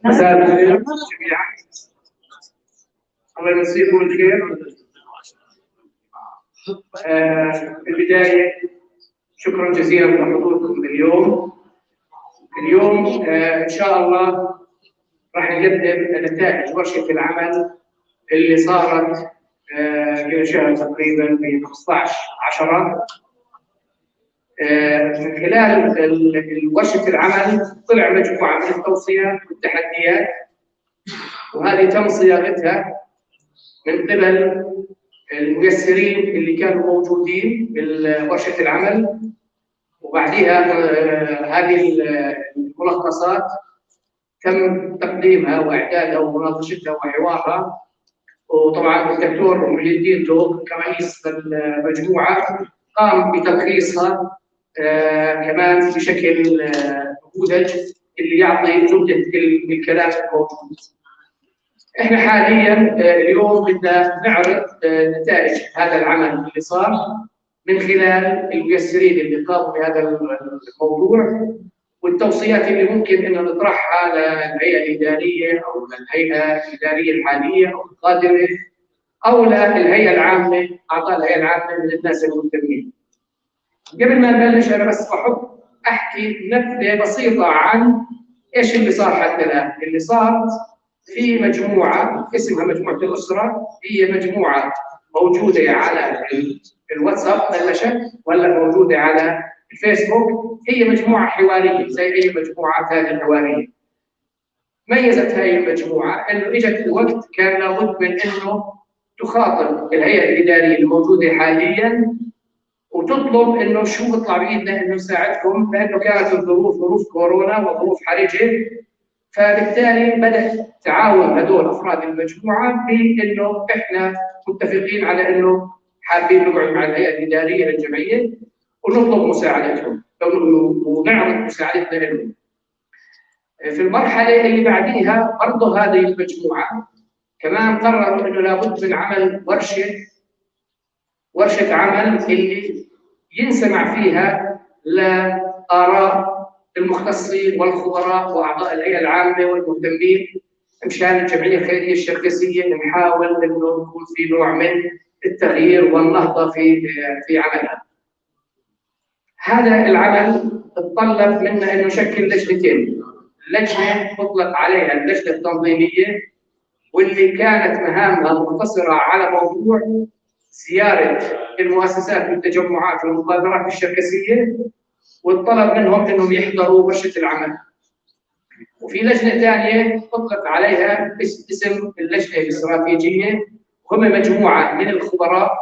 مساء الخير جميعا. الله يمسيكم بالخير. في البداية شكرا جزيلا لحضوركم اليوم. إن شاء الله راح نقدم نتائج ورشة العمل اللي صارت قبل شهر تقريبا في 15/10. من خلال ورشة العمل طلع مجموعة من التوصيات والتحديات، وهذه تم صياغتها من قبل الميسرين اللي كانوا موجودين بورشة العمل، وبعدها هذه الملخصات تم تقديمها واعدادها ومناقشتها وحوارها. وطبعا الدكتور محي الدين دوق كرئيس المجموعه قام بتلخيصها كمان بشكل نموذج اللي يعطي جوده الكلام الموجود. احنا حاليا اليوم بدنا نعرض نتائج هذا العمل اللي صار من خلال الميسرين اللي قاموا بهذا الموضوع، والتوصيات اللي ممكن ان نطرحها للهيئه الاداريه او للهيئه الاداريه الحاليه او القادمه او للهيئه العامه، اعضاء الهيئه العامه من الناس المهتمين. قبل ما نبلش انا بس بحب احكي نبذه بسيطه عن ايش اللي صار حتى الان. اللي صار في مجموعه اسمها مجموعه الاسره، هي مجموعه موجوده على الواتساب بلشت ولا موجوده على الفيسبوك. هي مجموعه حواريه زي اي مجموعه ثانيه حواريه. ميزت هذه المجموعه انه اجت الوقت كان لابد من انه تخاطب الهيئه الاداريه الموجوده حاليا وتطلب انه شو بيطلع بايدنا انه نساعدكم، لانه كانت الظروف ظروف كورونا وظروف حرجه. فبالتالي بدا تعاون هذول افراد المجموعه بانه احنا متفقين على انه حابين نقعد مع الهيئه الاداريه للجمعيه ونطلب مساعدتهم ونعرض مساعدتنا لهم. في المرحله اللي بعديها برضه هذه المجموعه كمان قرروا انه لابد من عمل ورشه عمل اللي ينسمع فيها لاراء المختصين والخبراء واعضاء الهيئه العامه والمهتمين مشان الجمعيه الخيريه الشركسيه نحاول انه يكون في نوع من التغيير والنهضه في عملها. هذا العمل تطلب منا انه نشكل لجنتين. لجنه مطلق عليها اللجنه التنظيميه، واللي كانت مهامها مقتصره على موضوع زياره المؤسسات والتجمعات والمبادرات الشركسيه والطلب منهم انهم يحضروا ورشه العمل. وفي لجنه ثانيه تطلق عليها اسم اللجنه الاستراتيجيه، وهم مجموعه من الخبراء،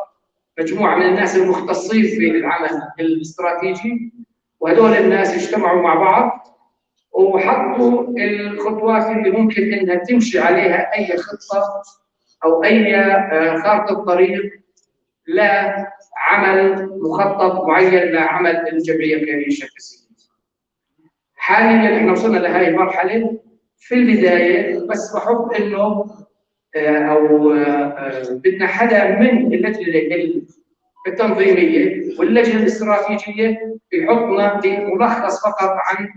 مجموعه من الناس المختصين في العمل الاستراتيجي، وهذول الناس اجتمعوا مع بعض وحطوا الخطوات اللي ممكن انها تمشي عليها اي خطه او اي خارطه طريق لعمل مخطط معين لعمل الجمعيه الخيريه الشركسيه. حاليا احنا وصلنا لهذه المرحله. في البدايه بس بحب انه بدنا حدا من اللجنه التنظيميه واللجنه الاستراتيجيه يحطنا بملخص فقط عن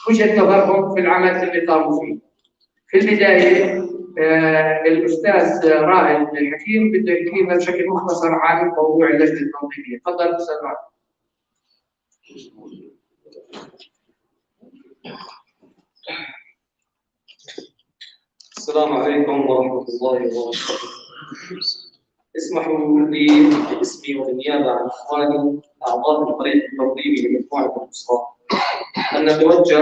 وجهه نظرهم في العمل اللي قاموا فيه. في البدايه الاستاذ رائد الحكيم بده يحكي لنا بشكل مختصر عن موضوع اللجنه التنظيميه. تفضل استاذ رائد. السلام عليكم ورحمة الله وبركاته. اسمحوا لي باسمي وبالنيابة عن إخواني أعضاء الفريق التنظيمي لمجموعة الأسرة أن نتوجه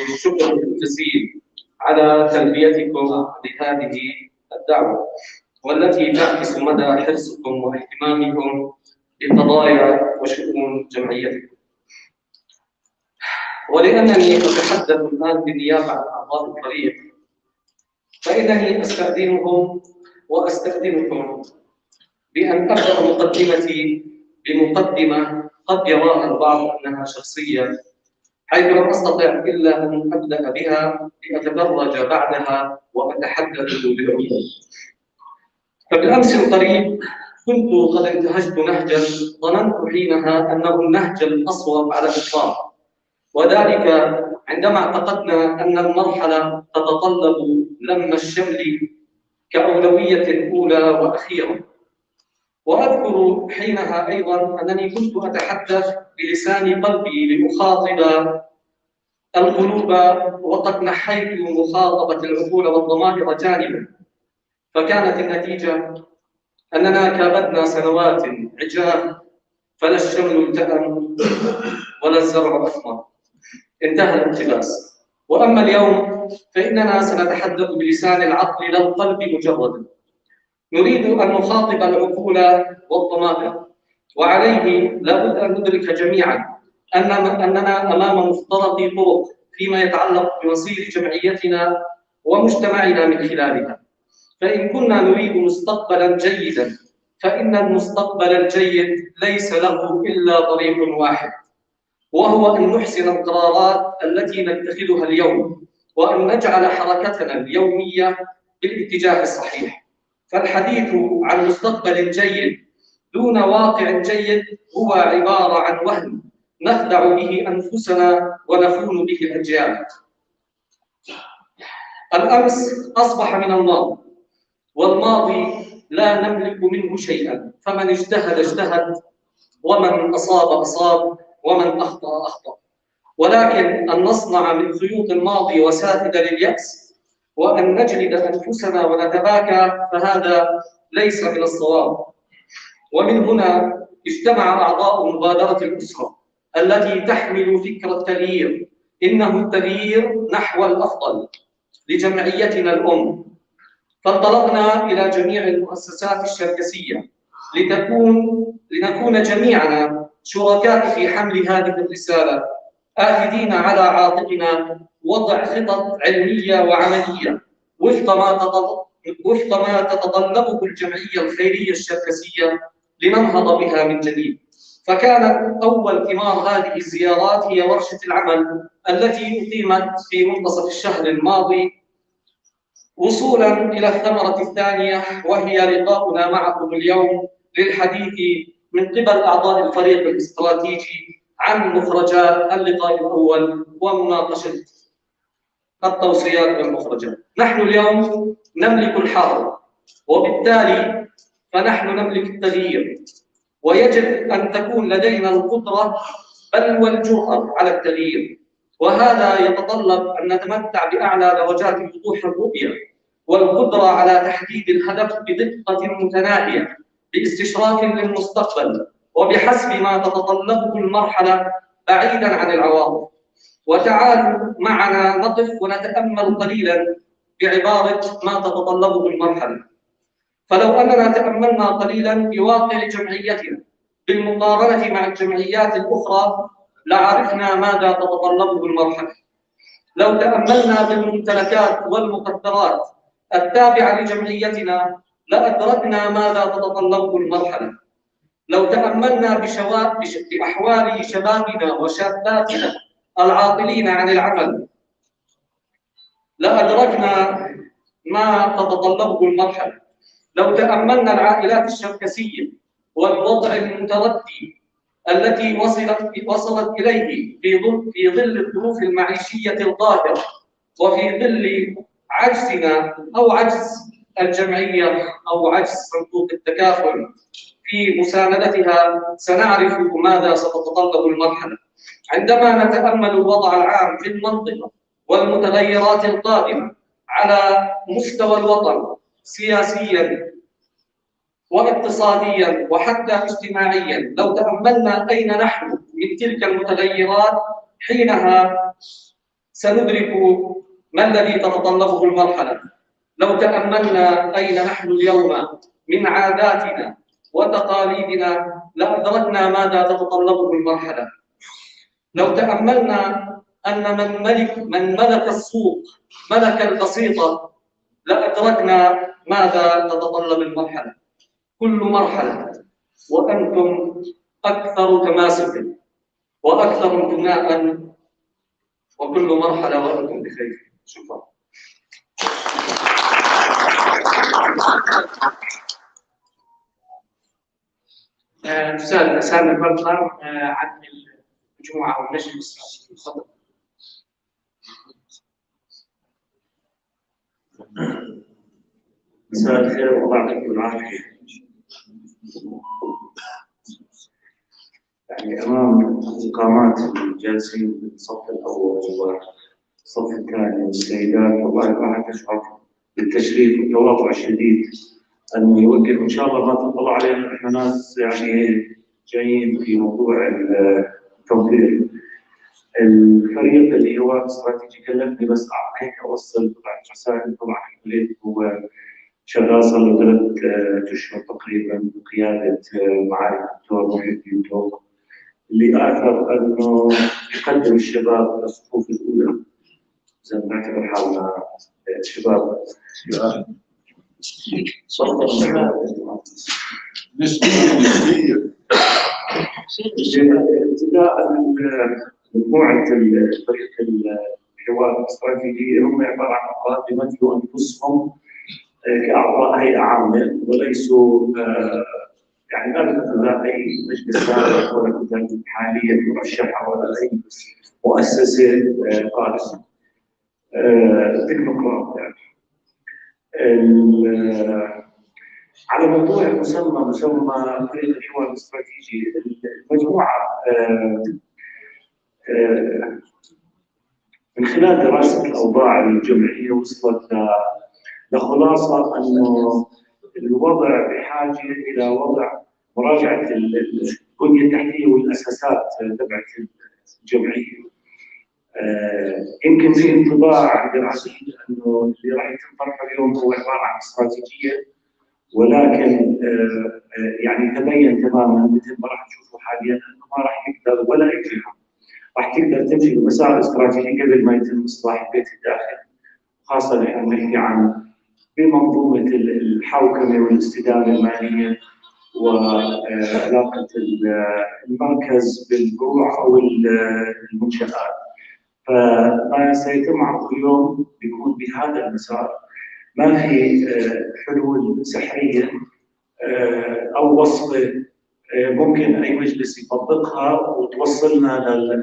بالشكر الجزيل على تلبيتكم لهذه الدعوة، والتي تعكس مدى حرصكم واهتمامكم بقضايا وشؤون جمعيتكم. ولأنني أتحدث الآن بالنيابة عن أعضاء الفريق، فإنني أستأذنهم وأستأذنكم بأن أبدأ مقدمتي بمقدمة قد يراها البعض أنها شخصية، حيث لم أستطع إلا أن أبدأ بها لأتدرج بعدها وأتحدث بعلوم. فبالأمس القريب كنت قد انتهجت نهجا ظننت حينها أنه النهج الأصوب على الإطلاق، وذلك عندما اعتقدنا أن المرحلة تتطلب لم الشمل كأولوية أولى وأخيرة. وأذكر حينها أيضا أنني كنت أتحدث بلسان قلبي لأخاطب القلوب، وقد نحيت مخاطبة العقول والضمائر جانبا، فكانت النتيجة أننا كابدنا سنوات عجاف فلا الشمل التأم ولا الزرع أثمر، انتهى الاقتباس. وأما اليوم فإننا سنتحدث بلسان العقل لا القلب مجردا، نريد أن نخاطب العقول والضمائر، وعليه لابد أن ندرك جميعا أننا أمام مفترق طرق فيما يتعلق بمصير جمعيتنا ومجتمعنا من خلالها. فإن كنا نريد مستقبلا جيدا فإن المستقبل الجيد ليس له إلا طريق واحد، وهو أن نحسن القرارات التي نتخذها اليوم، وأن نجعل حركتنا اليومية بالاتجاه الصحيح. فالحديث عن مستقبل جيد دون واقع جيد هو عبارة عن وهم نخدع به أنفسنا ونخون به الأجيال. الأمس أصبح من الماضي، والماضي لا نملك منه شيئا، فمن اجتهد اجتهد، ومن أصاب أصاب، ومن أخطأ أخطأ. ولكن أن نصنع من خيوط الماضي وسائد لليأس وأن نجلد أنفسنا ونتباكى فهذا ليس من الصواب. ومن هنا اجتمع أعضاء مبادرة الأسرة التي تحمل فكرة التغيير، إنه التغيير نحو الأفضل لجمعيتنا الأم، فانطلقنا إلى جميع المؤسسات الشركسية لنكون جميعنا شركاء في حمل هذه الرسالة، آخذين على عاتقنا وضع خطط علمية وعملية وفق ما تتطلبه الجمعية الخيرية الشركسية لننهض بها من جديد. فكانت أول ثمار هذه الزيارات هي ورشة العمل التي أقيمت في منتصف الشهر الماضي، وصولا إلى الثمرة الثانية وهي لقاؤنا معكم اليوم للحديث من قبل أعضاء الفريق الاستراتيجي عن مخرجات اللقاء الأول ومناقشة التوصيات والمخرجات. نحن اليوم نملك الحاضر، وبالتالي فنحن نملك التغيير، ويجب أن تكون لدينا القدرة بل والجرأة على التغيير، وهذا يتطلب أن نتمتع بأعلى درجات وضوح الرؤية والقدرة على تحديد الهدف بدقة متناهية باستشراف للمستقبل وبحسب ما تتطلبه المرحلة بعيدا عن العواطف. وتعالوا معنا نقف ونتأمل قليلا بعبارة ما تتطلبه المرحلة. فلو أننا تأملنا قليلا بواقع جمعيتنا بالمقارنة مع الجمعيات الأخرى لعرفنا ماذا تتطلبه المرحلة. لو تأملنا بالممتلكات والمقدرات التابعة لجمعيتنا لأدركنا ماذا تتطلبه المرحلة. لو تأملنا بأحوال شبابنا وشاباتنا العاطلين عن العمل لأدركنا ما تتطلبه المرحلة. لو تأملنا العائلات الشركسية والوضع المتردي التي وصلت إليه في ظل الظروف المعيشية القاهرة، وفي ظل عجزنا أو عجز الجمعية أو عجز صندوق التكافل في مساندتها، سنعرف ماذا ستتطلب المرحلة. عندما نتأمل الوضع العام في المنطقة والمتغيرات القادمة على مستوى الوطن سياسياً واقتصادياً وحتى اجتماعياً، لو تأملنا أين نحن من تلك المتغيرات حينها سندرك ما الذي تتطلبه المرحلة. لو تأملنا أين نحن اليوم من عاداتنا وتقاليدنا لأدركنا ماذا تتطلبه المرحلة. لو تأملنا أن من ملك السوق ملك البسيطة لأدركنا ماذا تتطلب المرحلة. كل مرحلة وأنتم أكثر تماسكا وأكثر انتماء، وكل مرحلة وأنتم بخير. شكرا. أستاذ سامي البلخر عن المجموعة والنشر الاستراتيجي. تفضل. مساء الخير والله يعطيكم العافية. يعني أمام إقامات الجالسين بالصف الأول والصف الثاني والسيدات، والله الواحد يشعر بالتشريف والتواضع الشديد أنه يوقف. إن شاء الله ما تطلع علينا إحنا ناس يعني جايين في موضوع التوظيف. الفريق اللي هو استراتيجي كلفني بس هيك أوصل طبعا رسائل. طبعا الفريق هو شغال صار له 3 أشهر تقريبا بقيادة معالي الدكتور محي الدين توق، اللي آثر أنه يقدم الشباب للصفوف الأولى، زي ما نعتبر حالنا شباب. ابتداء مجموعة فريق الحوار الاستراتيجي هم عبارة عن أفراد يمثلوا أنفسهم كأعضاء هيئة عامة وليسوا يعني لا تتبع أي مجلس سابق ولا كتل حاليا مرشحة ولا أي مؤسسة قادمة تكنوقراط. يعني على موضوع مسمى فريق الحوار الاستراتيجي، المجموعة من خلال دراسة الأوضاع الجمعية وصلت لخلاصة أنه الوضع بحاجة إلى وضع مراجعة البنية التحتية والأساسات تبعت الجمعية. يمكن في انطباع عند العديد أنه اللي راح يتم طرحه اليوم هو عبارة عن استراتيجية، ولكن يعني تبين تماما مثل ما راح نشوفه حاليا أنه ما راح يقدر ولا أي جهة راح تقدر تمشي بمسار استراتيجي قبل ما يتم إصلاح البيت الداخلي، خاصة نحن نحكي عن بمنظومة الحوكمة والاستدامة المالية وعلاقة المركز بالفروع أو المنشآت. فما سيتم عرضه اليوم بيكون بهذا المسار، ما في حلول سحرية أو وصفة ممكن أي مجلس يطبقها وتوصلنا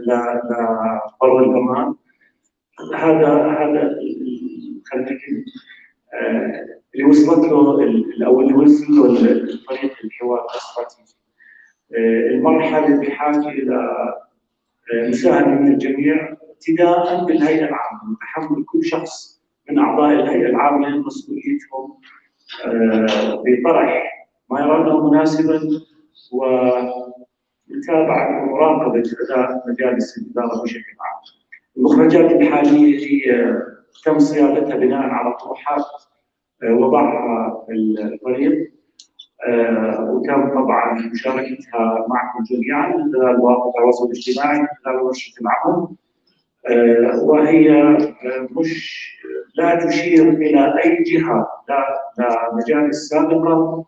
لبر الأمان. هذا خلينا اللي وصلت له او اللي وصل له طريق الحوار الاستراتيجي. المرحله بحاجه الى مساهمه من الجميع، ابتداء بالهيئه العامه وتحمل كل شخص من اعضاء الهيئه العامه مسؤوليتهم بطرح ما يرونه مناسبا ومتابعه ومراقبه اداء مجالس الاداره بشكل عام. المخرجات الحاليه هي تم صياغتها بناء على طروحات وضعها الفريق، وتم طبعا مشاركتها معكم جميعا من خلال مواقع التواصل الاجتماعي من خلال ورشه العمل، وهي مش لا تشير الى اي جهه لا مجالس سابقه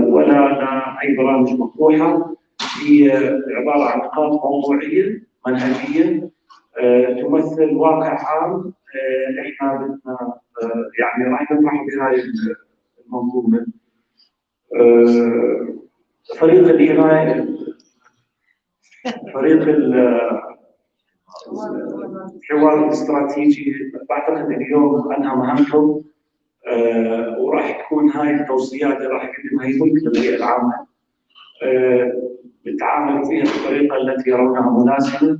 ولا اي برامج مطروحه. هي عباره عن نقاط موضوعيه منهجيه تمثل واقع عام احنا بدنا يعني راح نطرح بهاي المنظومه. فريق الحمايه، فريق الحوار الاستراتيجي بعتقد اليوم انهى مهمته، وراح تكون هاي التوصيات اللي راح يقدمها يملك للهيئه العامه بتعاملوا فيها بالطريقه التي يرونها مناسبه،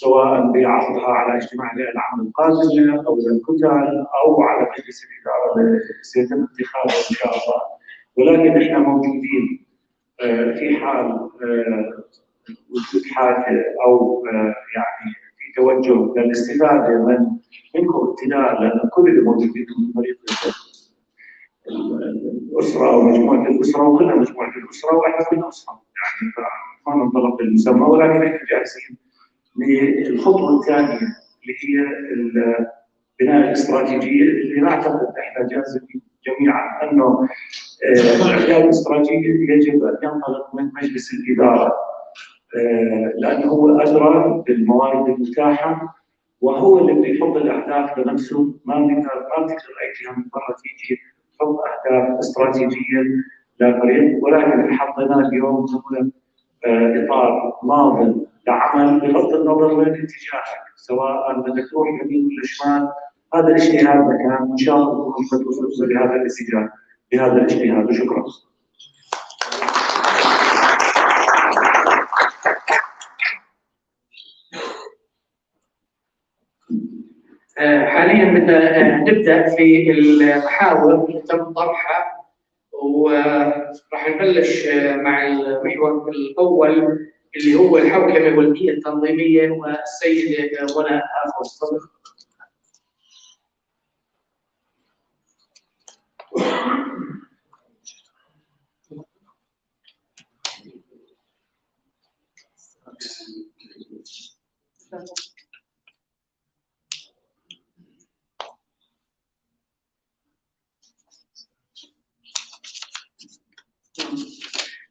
سواء بعرضها على اجتماع الهيئه العامه القادمه او للكتل او على مجلس الاداره اللي سيتم اتخاذه ان شاء الله. ولكن احنا موجودين في حال وجود حاجه او يعني في توجه للاستفاده منكم ابتداء، لان كل اللي موجودين من طريق الاسره او مجموعه الاسره وكلها مجموعه الاسره واحنا كلنا اسره، يعني ما ننطلق بالمسمى، ولكن احنا جاهزين للخطوه الثانيه اللي هي بناء الاستراتيجيه اللي نعتقد احنا جاهزين جميعا انه اعداد الاستراتيجيه يجب ان ينطلق من مجلس الاداره، لانه هو ادرى بالموارد المتاحه وهو اللي بيحط الاهداف لنفسه. ما بتقدر اي جهه من برا تيجي تحط اهداف استراتيجيه للفريق، ولكن اللي حطيناه اليوم هو اطار ناظم لعمل بغض النظر وين اتجاهك، سواء بدك تروح يمين ولا شمال. هذا الاجتهاد كان ان شاء الله توصلوا لهذا الاتجاه بهذا الاجتهاد، وشكرا. حاليا نبدا في المحاور اللي تم طرحها، وراح نبلش مع المحور الاول اللي هو الحوكمه والبيئه التنظيميه، والسيده ولاء اخو الصدر.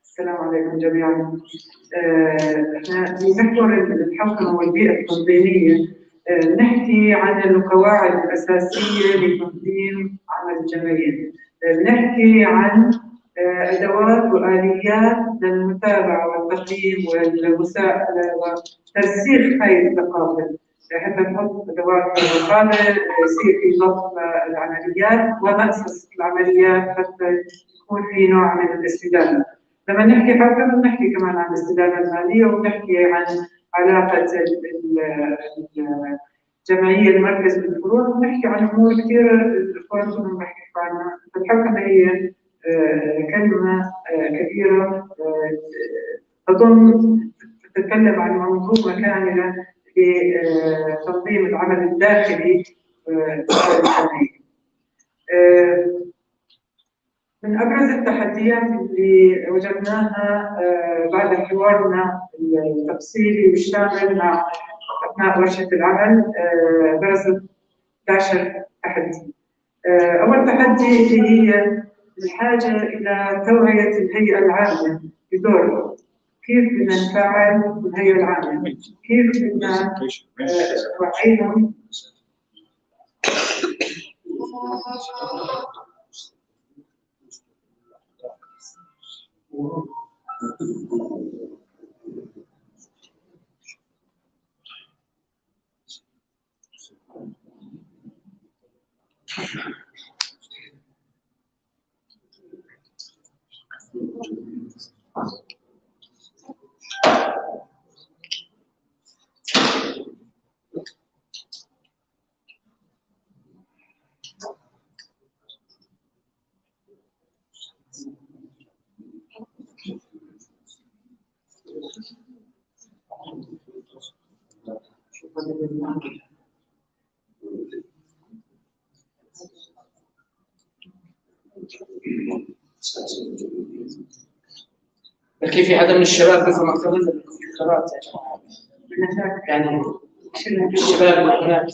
السلام عليكم جميعا. احنا في محور الحوكمه والبيئه التنظيميه نحكي عن القواعد الاساسيه لتنظيم عمل الجمعيه، نحكي عن ادوات واليات للمتابعه والتقييم والمساءله وترسيخ هذه الثقافه، حتى نحط ادوات الرقابه، يصير في ضبط العمليات ومأسس العمليات حتى يكون في نوع من الاستدامه. لما نحكي حوكمه بنحكي كمان عن الاستدامه الماليه، وبنحكي عن علاقه الجمعيه المركز بالفروع، وبنحكي عن امور كثيره الاخوان كلهم بيحكوا عنها. الحوكمه هي كلمه كبيره تضم تتكلم عن منظومه كامله لتنظيم العمل الداخلي الجمعيه. من أبرز التحديات اللي وجدناها بعد حوارنا التفصيلي والشامل مع أثناء ورشة العمل برزت 11 تحدي. أول تحدي هي الحاجة إلى توعية الهيئة العامة بدورها. كيف بدنا نفعل الهيئة العامة؟ كيف بدنا نوعيهم؟ كيف في حدا من الشباب بفهم اكثر منك بالقرارات يا جماعه؟ يعني الشباب هناك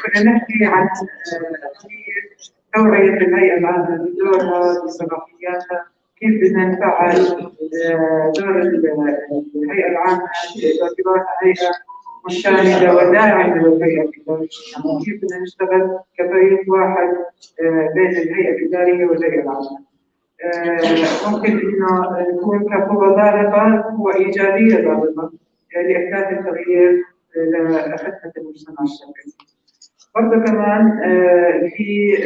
كنا نحكي عن توعية الهيئة العامة بدورها بصلاحياتها، كيف بدنا نفعل دور الهيئة العامة باعتبارها هيئة مشاركة وداعمة للهيئة الإدارية، يعني كيف بدنا نشتغل كفريق واحد بين الهيئة الإدارية والهيئة العامة. ممكن إنه نكون كقوة ضاربة وإيجابية ضاربة لإحداث التغيير لخدمة المجتمع الشركسي. برضه كمان في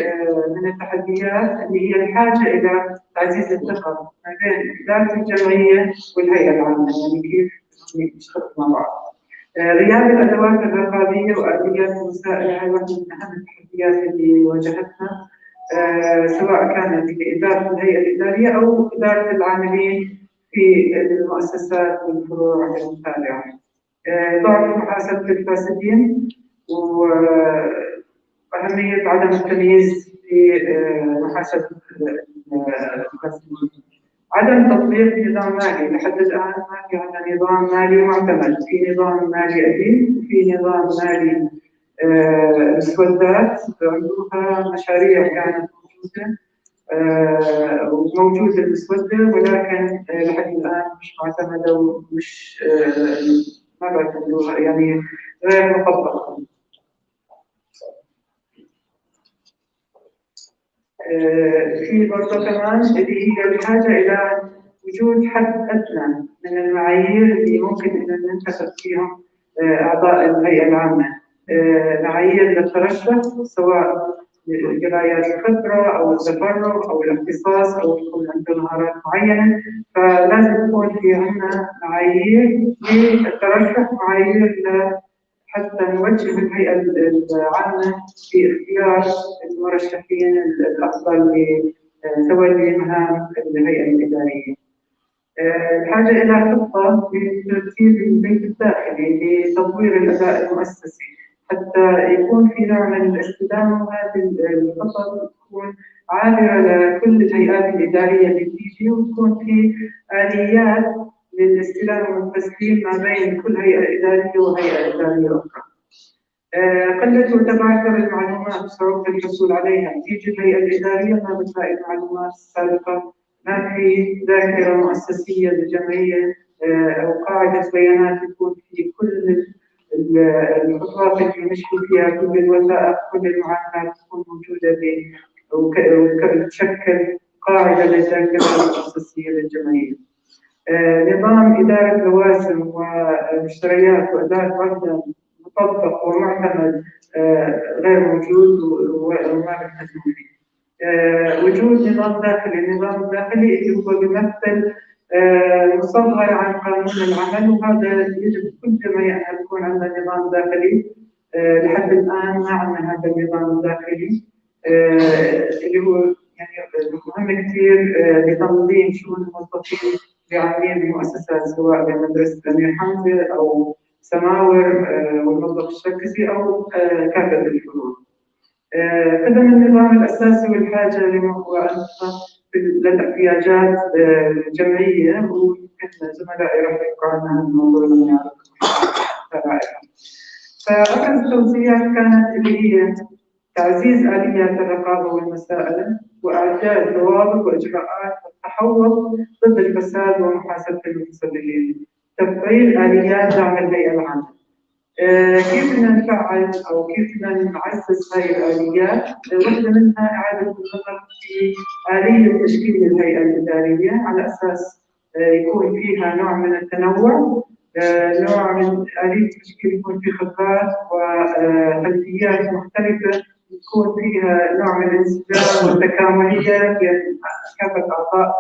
من التحديات اللي هي الحاجة إلى تعزيز الثقة ما بين إدارة الجمعية والهيئة العامة، يعني كيف نشتغل مع بعض. غياب الأدوات الرقابية وآليات المساءلة هي واحدة من أهم التحديات اللي واجهتنا، سواء كانت لإدارة الهيئة الإدارية أو إدارة العاملين في المؤسسات والفروع التابعة. ضعف محاسبة الفاسدين وأهمية عدم التمييز في محاسبة الفاسدين. عدم تطبيق نظام مالي، لحد الآن ما في عندنا نظام مالي معتمد، في نظام مالي قديم وفي نظام مالي مسودات عندها مشاريع كانت موجودة وموجودة المسودة، ولكن لحد الآن مش معتمدة ومش ما بعتمدوها، يعني غير مطبقة. في برضه كمان اللي هي الحاجة إلى وجود حد أدنى من المعايير اللي ممكن إن ننتخب فيهم أعضاء الهيئة العامة، معايير للترشح سواء جرايات الخبرة أو التفرغ أو الاختصاص أو يكون عنده مهارات معينة، فلازم يكون في عندنا معايير للترشح، معايير حتى نوجه الهيئة العامة في اختيار المرشحين الأفضل لتولي مهام الهيئة الإدارية. الحاجة إلى خطة لترتيب البيت الداخلي لتطوير الأداء المؤسسي حتى يكون في نوع من الاستدامة، وهذه الخطط تكون عابرة لكل الهيئات الإدارية اللي تيجي، وتكون في آليات للاستلام والتسليم ما بين كل هيئة إدارية وهيئة إدارية أخرى. قلة وتبعثر المعلومات وصعوبة الحصول عليها، تيجي الهيئة الإدارية ما بتلاقي المعلومات السابقة، ما في ذاكرة مؤسسية للجمعية أو قاعدة بيانات يكون في كل الخطوات اللي نمشي فيها، كل الوثائق، كل المعاملات تكون موجودة وتشكل قاعدة للذاكرة المؤسسية للجمعية. نظام إدارة لوازم ومشتريات وأداء وحدة مطبق ومعتمد غير موجود وما بنحكم فيه. وجود نظام داخلي، النظام الداخلي اللي هو بيمثل مصغر عن قانون العمل، وهذا يجب كل جمعية أن يكون عندها نظام داخلي. لحد الآن ما عندنا هذا النظام الداخلي اللي هو يعني مهم كثير لتنظيم شؤون الموظفين بعاملين المؤسسات، سواء بمدرسة الأمير حمزة أو سماور والموظف الشركسي أو كافة الفروع. خدم النظام الأساسي والحاجة للاحتياجات الجمعية، ويمكن زملائي راح يحكوا عن هذا الموضوع لما يعرفوا. فأبرز التوصيات كانت اللي هي تعزيز آليات الرقابة والمساءلة، وإعداد ضوابط وإجراءات للتحول ضد الفساد ومحاسبة المتسللين، تفعيل آليات دعم الهيئة العامة. كيف بدنا نفعل أو كيف بدنا نعزز هاي الآليات؟ واحدة منها إعادة النظر في آلية تشكيل الهيئة الإدارية على أساس يكون فيها نوع من التنوع، نوع من آلية التشكيل يكون في خبرات وخلفيات مختلفة، يكون فيها نوع من الانسجام والتكاملية بين كافة أعضاء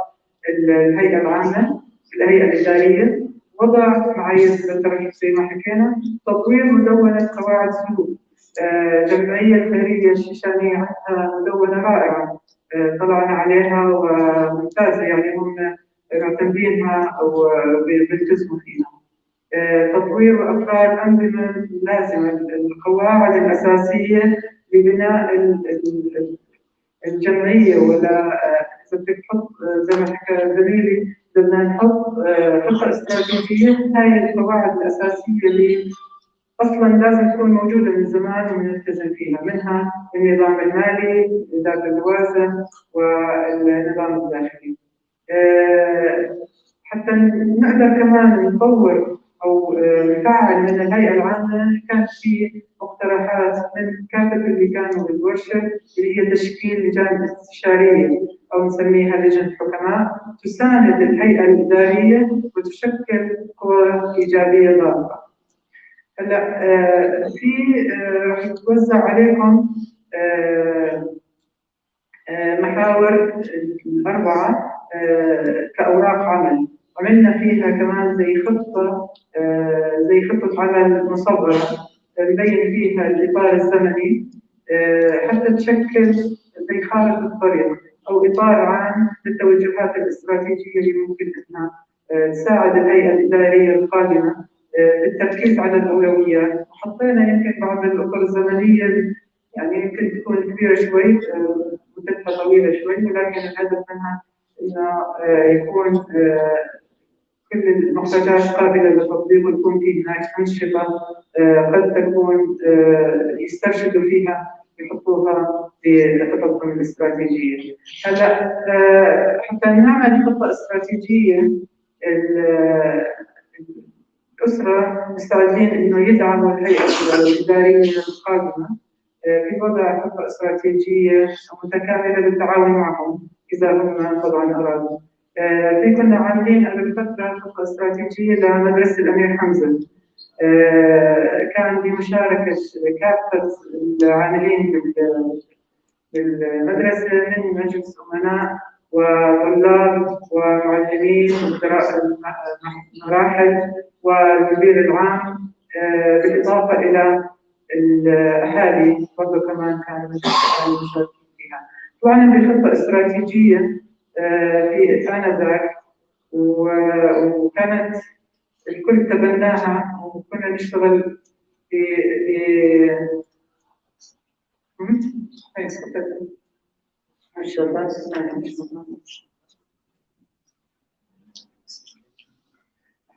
الهيئة العامة، الهيئة الإدارية. وضع معايير للترشح زي ما حكينا، تطوير مدونة قواعد سلوك. جمعية خيرية الشيشانية عندها مدونة رائعة، طلعنا عليها وممتازة، يعني هم معتمدينها أو بيلتزموا فيها. تطوير وإفراد أنظمة لازمة، القواعد الأساسية لبناء الجمعية، ولا إذا بدك تحط زي ما حكى زميلي بدنا نحط خطة استراتيجية. هاي القواعد الأساسية اللي أصلاً لازم تكون موجودة من زمان ونلتزم فيها، منها النظام المالي، إدارة الوازن، والنظام الداخلي. حتى نقدر كمان نطور أو نفعل من الهيئة العامة. كان في مقترحات من كافة اللي كانوا بالورشة اللي هي تشكيل لجان استشارية أو نسميها لجنة حكماء تساند الهيئة الإدارية وتشكل قوى إيجابية ضاربة. هلا في راح يتوزع عليكم محاور الأربعة كأوراق عمل، عملنا فيها كمان زي خطة عمل مصغرة نبين فيها الإطار الزمني حتى تشكل زي خارطة الطريق أو إطار عام للتوجهات الاستراتيجية اللي ممكن أنها تساعد الهيئة الإدارية القادمة بالتركيز على الأولويات. وحطينا يمكن بعض الأطر الزمنية يعني يمكن تكون كبيرة شوي، مدتها طويلة شوي، ولكن الهدف منها إنه يكون كل المحتاجات قابلة للتطبيق، ويكون في هناك أنشطة قد تكون يسترشدوا فيها يحطوها في خططهم الاستراتيجية. هلا حتى نعمل خطة استراتيجية، الأسرة مستعدين إنه يدعموا الهيئة الإدارية القادمة في وضع خطة استراتيجية متكاملة للتعاون معهم إذا هم طبعا أرادوا. في كنا عاملين قبل فترة خطة استراتيجية لمدرسة الأمير حمزة، كان بمشاركة كافة العاملين بالمدرسة من مجلس أمناء وطلاب ومعلمين ومدراء المراحل والمدير العام، بالإضافة إلى الأهالي برضه كمان كانوا مشاركين فيها. طبعا بخطة استراتيجية في آنذاك، وكانت الكل تبناها، وكنا نشتغل في ما شاء الله.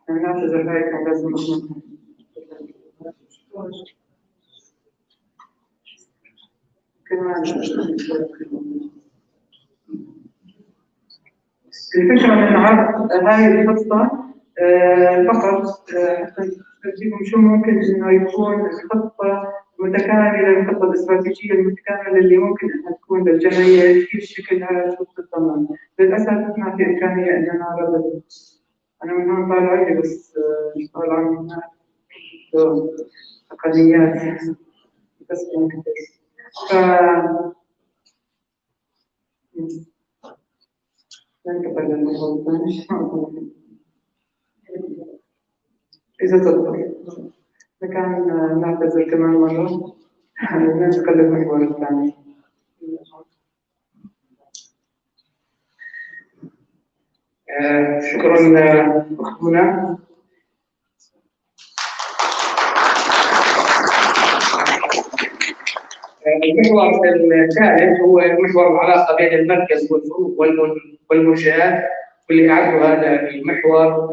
نعتذر هاي كان لازم كمان. الفكرة من عرض هاي الخطة فقط حتى تجيبهم شو ممكن إنه يكون الخطة متكاملة، الخطة الاستراتيجية المتكاملة اللي ممكن إنها تكون للجمعية، كيف شكلها، شو بتتضمن. للأسف ما في إمكانية إن أنا أرد. أنا من هون طالعة لي بس طالعة من هناك أقليات بس ممكن ننتقل للموضوع الثاني. إذا تفضل فكان نعتذر كمان مرة، ننتقل للمحور الثاني. شكرا أختنا. المحور الثالث هو محور العلاقة بين المركز والفروع والمنشآت، واللي أعدوا هذا المحور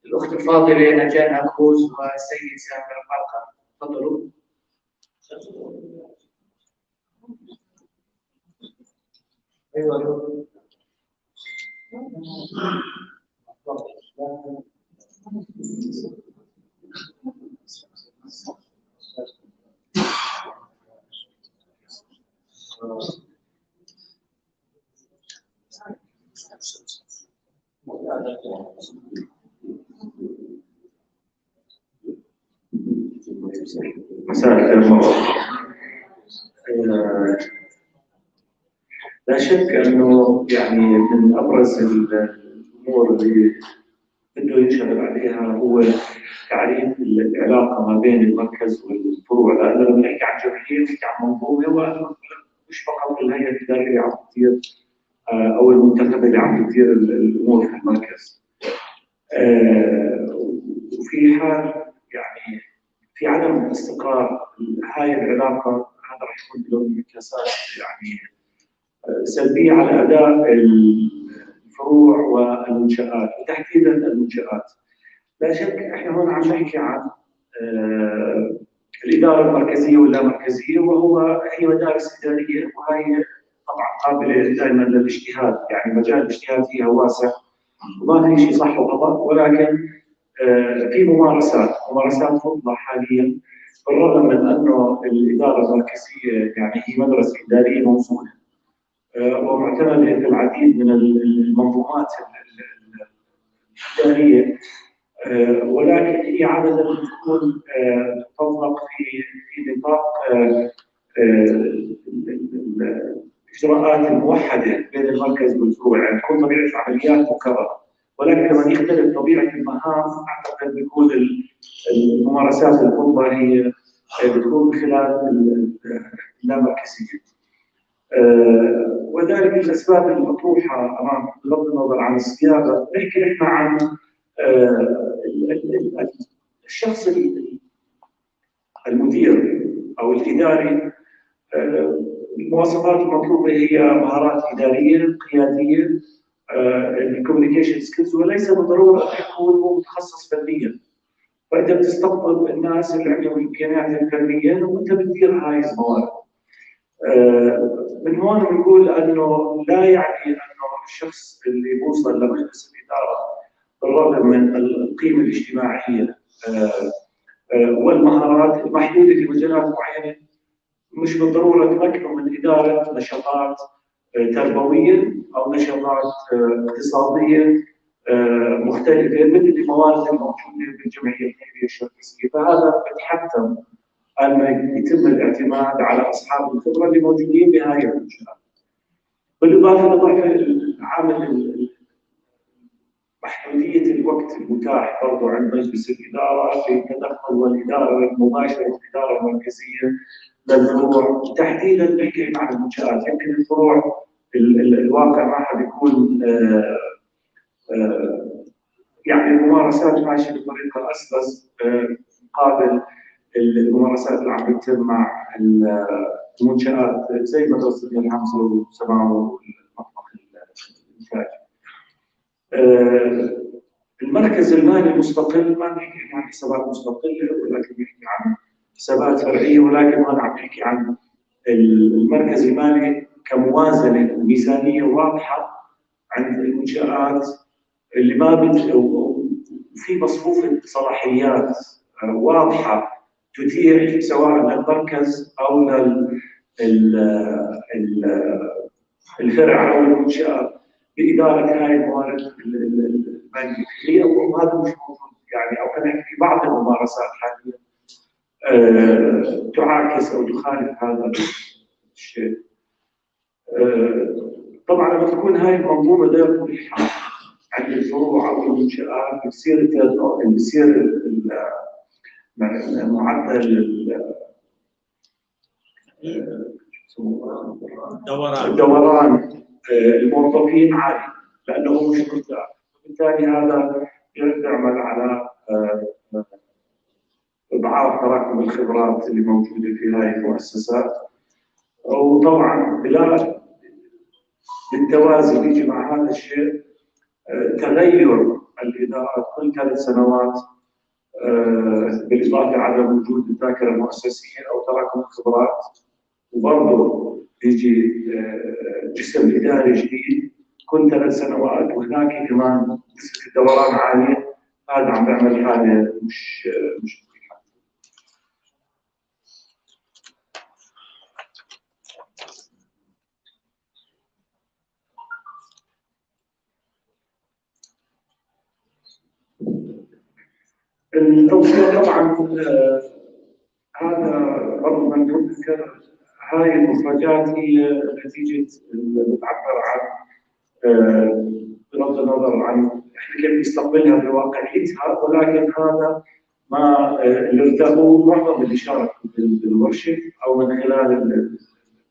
الأخت الفاضلة نجاة كروز والسيد سامر القرقة. تفضلوا. أيوة. مساء الخير مرة. لا شك أنه يعني من أبرز الأمور اللي بده ينشغل عليها هو تعريف العلاقة ما بين المركز والفروع، لأنه لما نحكي عن جمعية نحكي عن منظومة، وأنه مش فقط الهيئة الإدارية اللي عم تدير أو المنتخب اللي عم تدير الأمور في المركز. وفي حال يعني في عدم استقرار هاي العلاقة، هذا راح يكون له انعكاسات يعني سلبية على أداء الفروع والمنشآت، وتحديدا المنشآت. لا شك احنا هون عم نحكي عن الإدارة المركزية واللامركزية، هي مدارس إدارية، وهي طبعا قابلة دائما للاجتهاد، يعني مجال الاجتهاد فيها واسع وما في شيء صح وغلط، ولكن في ممارسات تطلع حاليا، بالرغم من انه الاداره المركزيه يعني هي مدرسه اداريه موصوله ومعتمده في العديد من المنظومات الاداريه، ولكن هي عاده تكون تطبق في نطاق الاجراءات الموحده بين المركز والفروع، يعني تكون طبيعه العمليات مكرره. ولكن لما يختلف طبيعه المهام اعتقد بيكون الممارسات الفضة هي بتكون من خلال اللامركزيه. وذلك الاسباب المطروحه امام بغض النظر عن الصياغه، نحكي نحن عن الشخص المدير او الاداري. المواصفات المطلوبه هي مهارات اداريه قياديه، الكوميونيكيشن سكيلز، وليس بالضروره ان يكون هو متخصص فنيا. فانت بتستقطب الناس اللي عندهم الامكانيات الفنيه وانت بتدير هاي الموارد. من هون بنقول انه لا يعني انه الشخص اللي بوصل لمجلس الاداره بالرغم من القيمه الاجتماعيه والمهارات المحدوده في مجالات معينه مش بالضروره تمكنه من اداره نشاطات تربويه او نشاطات اقتصاديه مختلفه مثل الموارد الموجوده في الجمعيه الخيريه الشركسيه. فهذا بتحتم ان يتم الاعتماد على اصحاب الخبره اللي موجودين بهذه المنشات. بالاضافه لضعف عامل محدوديه الوقت المتاح برضو عند مجلس الاداره في التدخل والاداره المباشره والاداره المركزيه للفروع، تحديدا نحكي عن المنشات. يمكن الفروع الواقع ما حد يكون يعني الممارسات ماشيه بطريقه اسلس مقابل الممارسات اللي عم بتتم مع المنشآت زي مدرسة الحمص والسماء والمطبخ الإنتاج. المركز المالي المستقل ما نحكي عن حسابات مستقلة، ولكن نحكي عن حسابات فرعية، ولكن هون عم نحكي عن المركز المالي كموازنة وميزانية واضحة عند المنشآت اللي ما في مصفوفة صلاحيات واضحة تتيح سواء للمركز او الفرع او المنشاه باداره هاي الموارد الماليه، وهذا مش موجود يعني، او خلينا نحكي في بعض الممارسات حاليا تعاكس او تخالف هذا الشيء. طبعا لما تكون هاي المنظومه غير مريحه عند الفروع او المنشات بتصير معدل دوران الموظفين عالي لانه مش مرتاح، وبالتالي هذا يعمل على اضعاف تراكم الخبرات اللي موجوده في هذه المؤسسات. وطبعا بالتوازي بيجي مع هذا الشيء تغير الادارات كل 3 سنوات، بالاضافه عدم وجود الذاكره المؤسسيه او تراكم الخبرات، وبرضه بيجي جسم اداري جديد كل 3 سنوات، وهناك كمان نسبه الدوران عاليه. هذا عم بيعمل حاله مش مريحه. التوصية طبعا هذا برضه من يذكر، هاي المخرجات هي نتيجة بتعبر عن بغض النظر عن احنا كيف نستقبلها بواقعيتها، ولكن هذا ما اللي ارتأوا معظم اللي شاركوا بالورشه او من خلال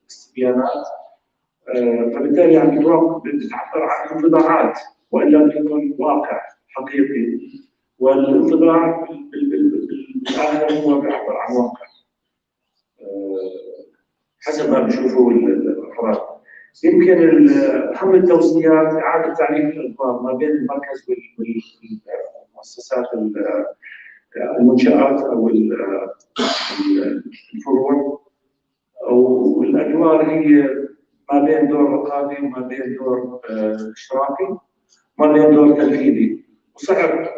الاستبيانات. فبالتالي يعني بتعبر عن انطباعات والا بيكون واقع حقيقي، والانطباع بالاخر هو بيعبر عن واقع حسب ما بيشوفوا الافراد. يمكن اهم التوصيات اعاده تعريف الالفاظ ما بين المركز والمؤسسات المنشات او الفروع، والادوار هي ما بين دور رقابي وما بين دور اشرافي وما بين دور تنفيذي. وصعب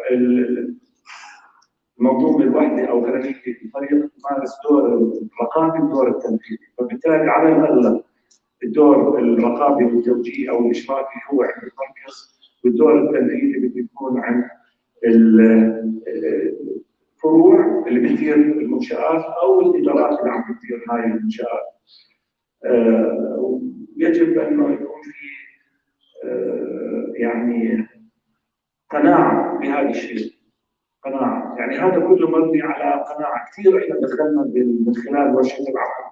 المنظومه الواحده او فريق الفريق تمارس دور الرقابي ودور التنفيذي، فبالتالي على الاغلب الدور الرقابي والتوجيهي او الاشرافي هو عند المركز، والدور التنفيذي بده يكون عند الفروع اللي بتدير المنشآت او الادارات اللي عم بتدير هاي المنشآت. يجب انه يكون في يعني قناعه بهذا الشيء، قناعه، يعني هذا كله مبني على قناعه. كثير احنا دخلنا من خلال ورشه العمل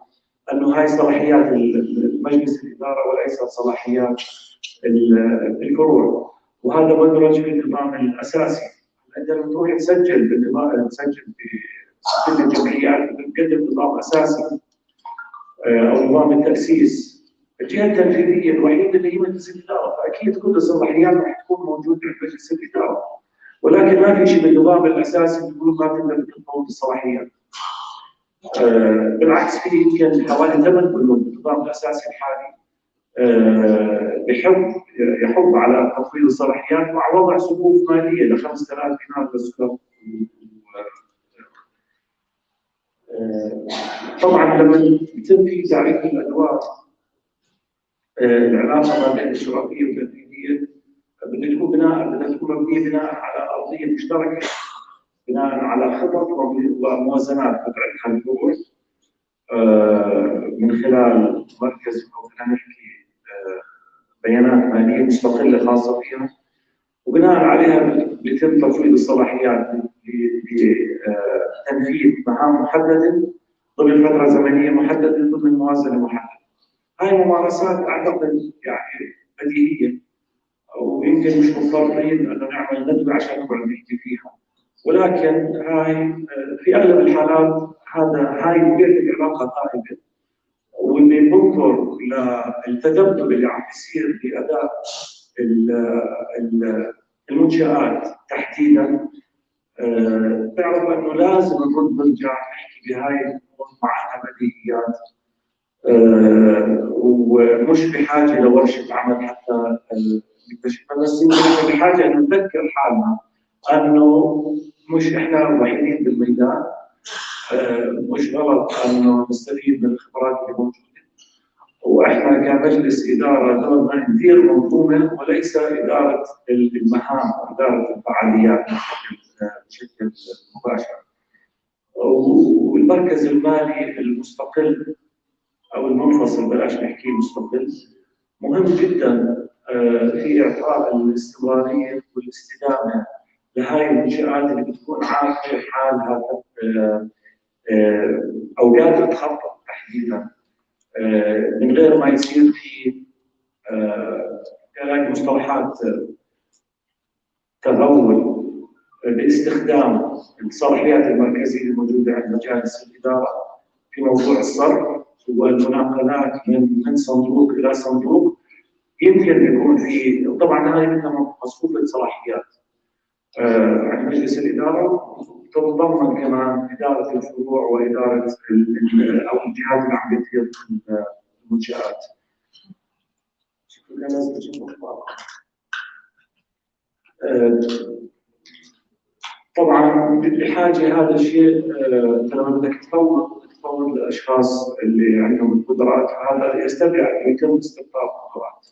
انه هاي صلاحيات مجلس الاداره وليست صلاحيات الفروع، وهذا مدرج في النظام الاساسي. عندما تروح تسجل بالنظام، تسجل في الجمعيات بتقدم نظام اساسي او نظام التاسيس. الجهه التنفيذيه الوحيده اللي هي مجلس الاداره، فاكيد كل الصلاحيات راح تكون موجوده عند مجلس الاداره، ولكن ما في شيء بالنظام الاساسي بيقول ما تقدر تفوض الصلاحيات. بالعكس في يمكن حوالي 8 بنود بالنظام الاساسي الحالي يحض على تفويض الصلاحيات مع وضع صفوف ماليه ل 5000 دينار للسكر. طبعا لما يتم في تعريف الادوار العلاقه ما بين الاشرافيه والتنفيذيه بدها تكون مبنيه بناء على ارضيه مشتركه، بناء على خطط وموازنات بتعرفها الفروع من خلال مركز او خلينا نحكي بيانات ماليه مستقله خاصه فيها، وبناء عليها بيتم تفويض الصلاحيات لتنفيذ مهام محدده ضمن فتره زمنيه محدده ضمن موازنه محدده. هاي ممارسات اعتقد يعني بديهيه، ويمكن مش مضطرين انه نعمل ندوه عشان نقعد نحكي فيها، ولكن هاي في اغلب الحالات هاي بيعتبر علاقه قائمه، واللي بنظر للتذبذب اللي عم بيصير في اداء المنشآت تحديدا، تعرف انه لازم نرجع نحكي بهاي الامور مع انها بديهيات، ومش بحاجه لورشه عمل حتى نكتشفها، بس يمكن بحاجه ان نذكر حالنا انه مش احنا الوحيدين بالميدان، مش غلط انه نستفيد من الخبرات اللي موجوده، واحنا كمجلس اداره دورنا ندير منظومه وليس اداره المهام، اداره الفعاليات بشكل مباشر. والمركز المالي المستقل او المنفصل، بلاش نحكي مستقل، مهم جدا في اعطاء الاستمراريه والاستدامه لهذه المنشآت اللي بتكون عارفه حالها او قادره تخطط تحديدا، من غير ما يصير في مصطلحات تغول باستخدام الصلاحيات المركزيه الموجوده عند مجالس الاداره في موضوع الصرف والمناقلات من صندوق الى صندوق. يمكن يكون في، طبعا هذه منها مصفوفه صلاحيات عند مجلس الاداره، تتضمن كمان اداره الفروع واداره او الجهات اللي عم بتدير المنشآت. طبعا بحاجه هذا الشيء، لما بدك تفوض الاشخاص اللي عندهم القدرات، هذا يستدعي ان يتم استقطاب القدرات.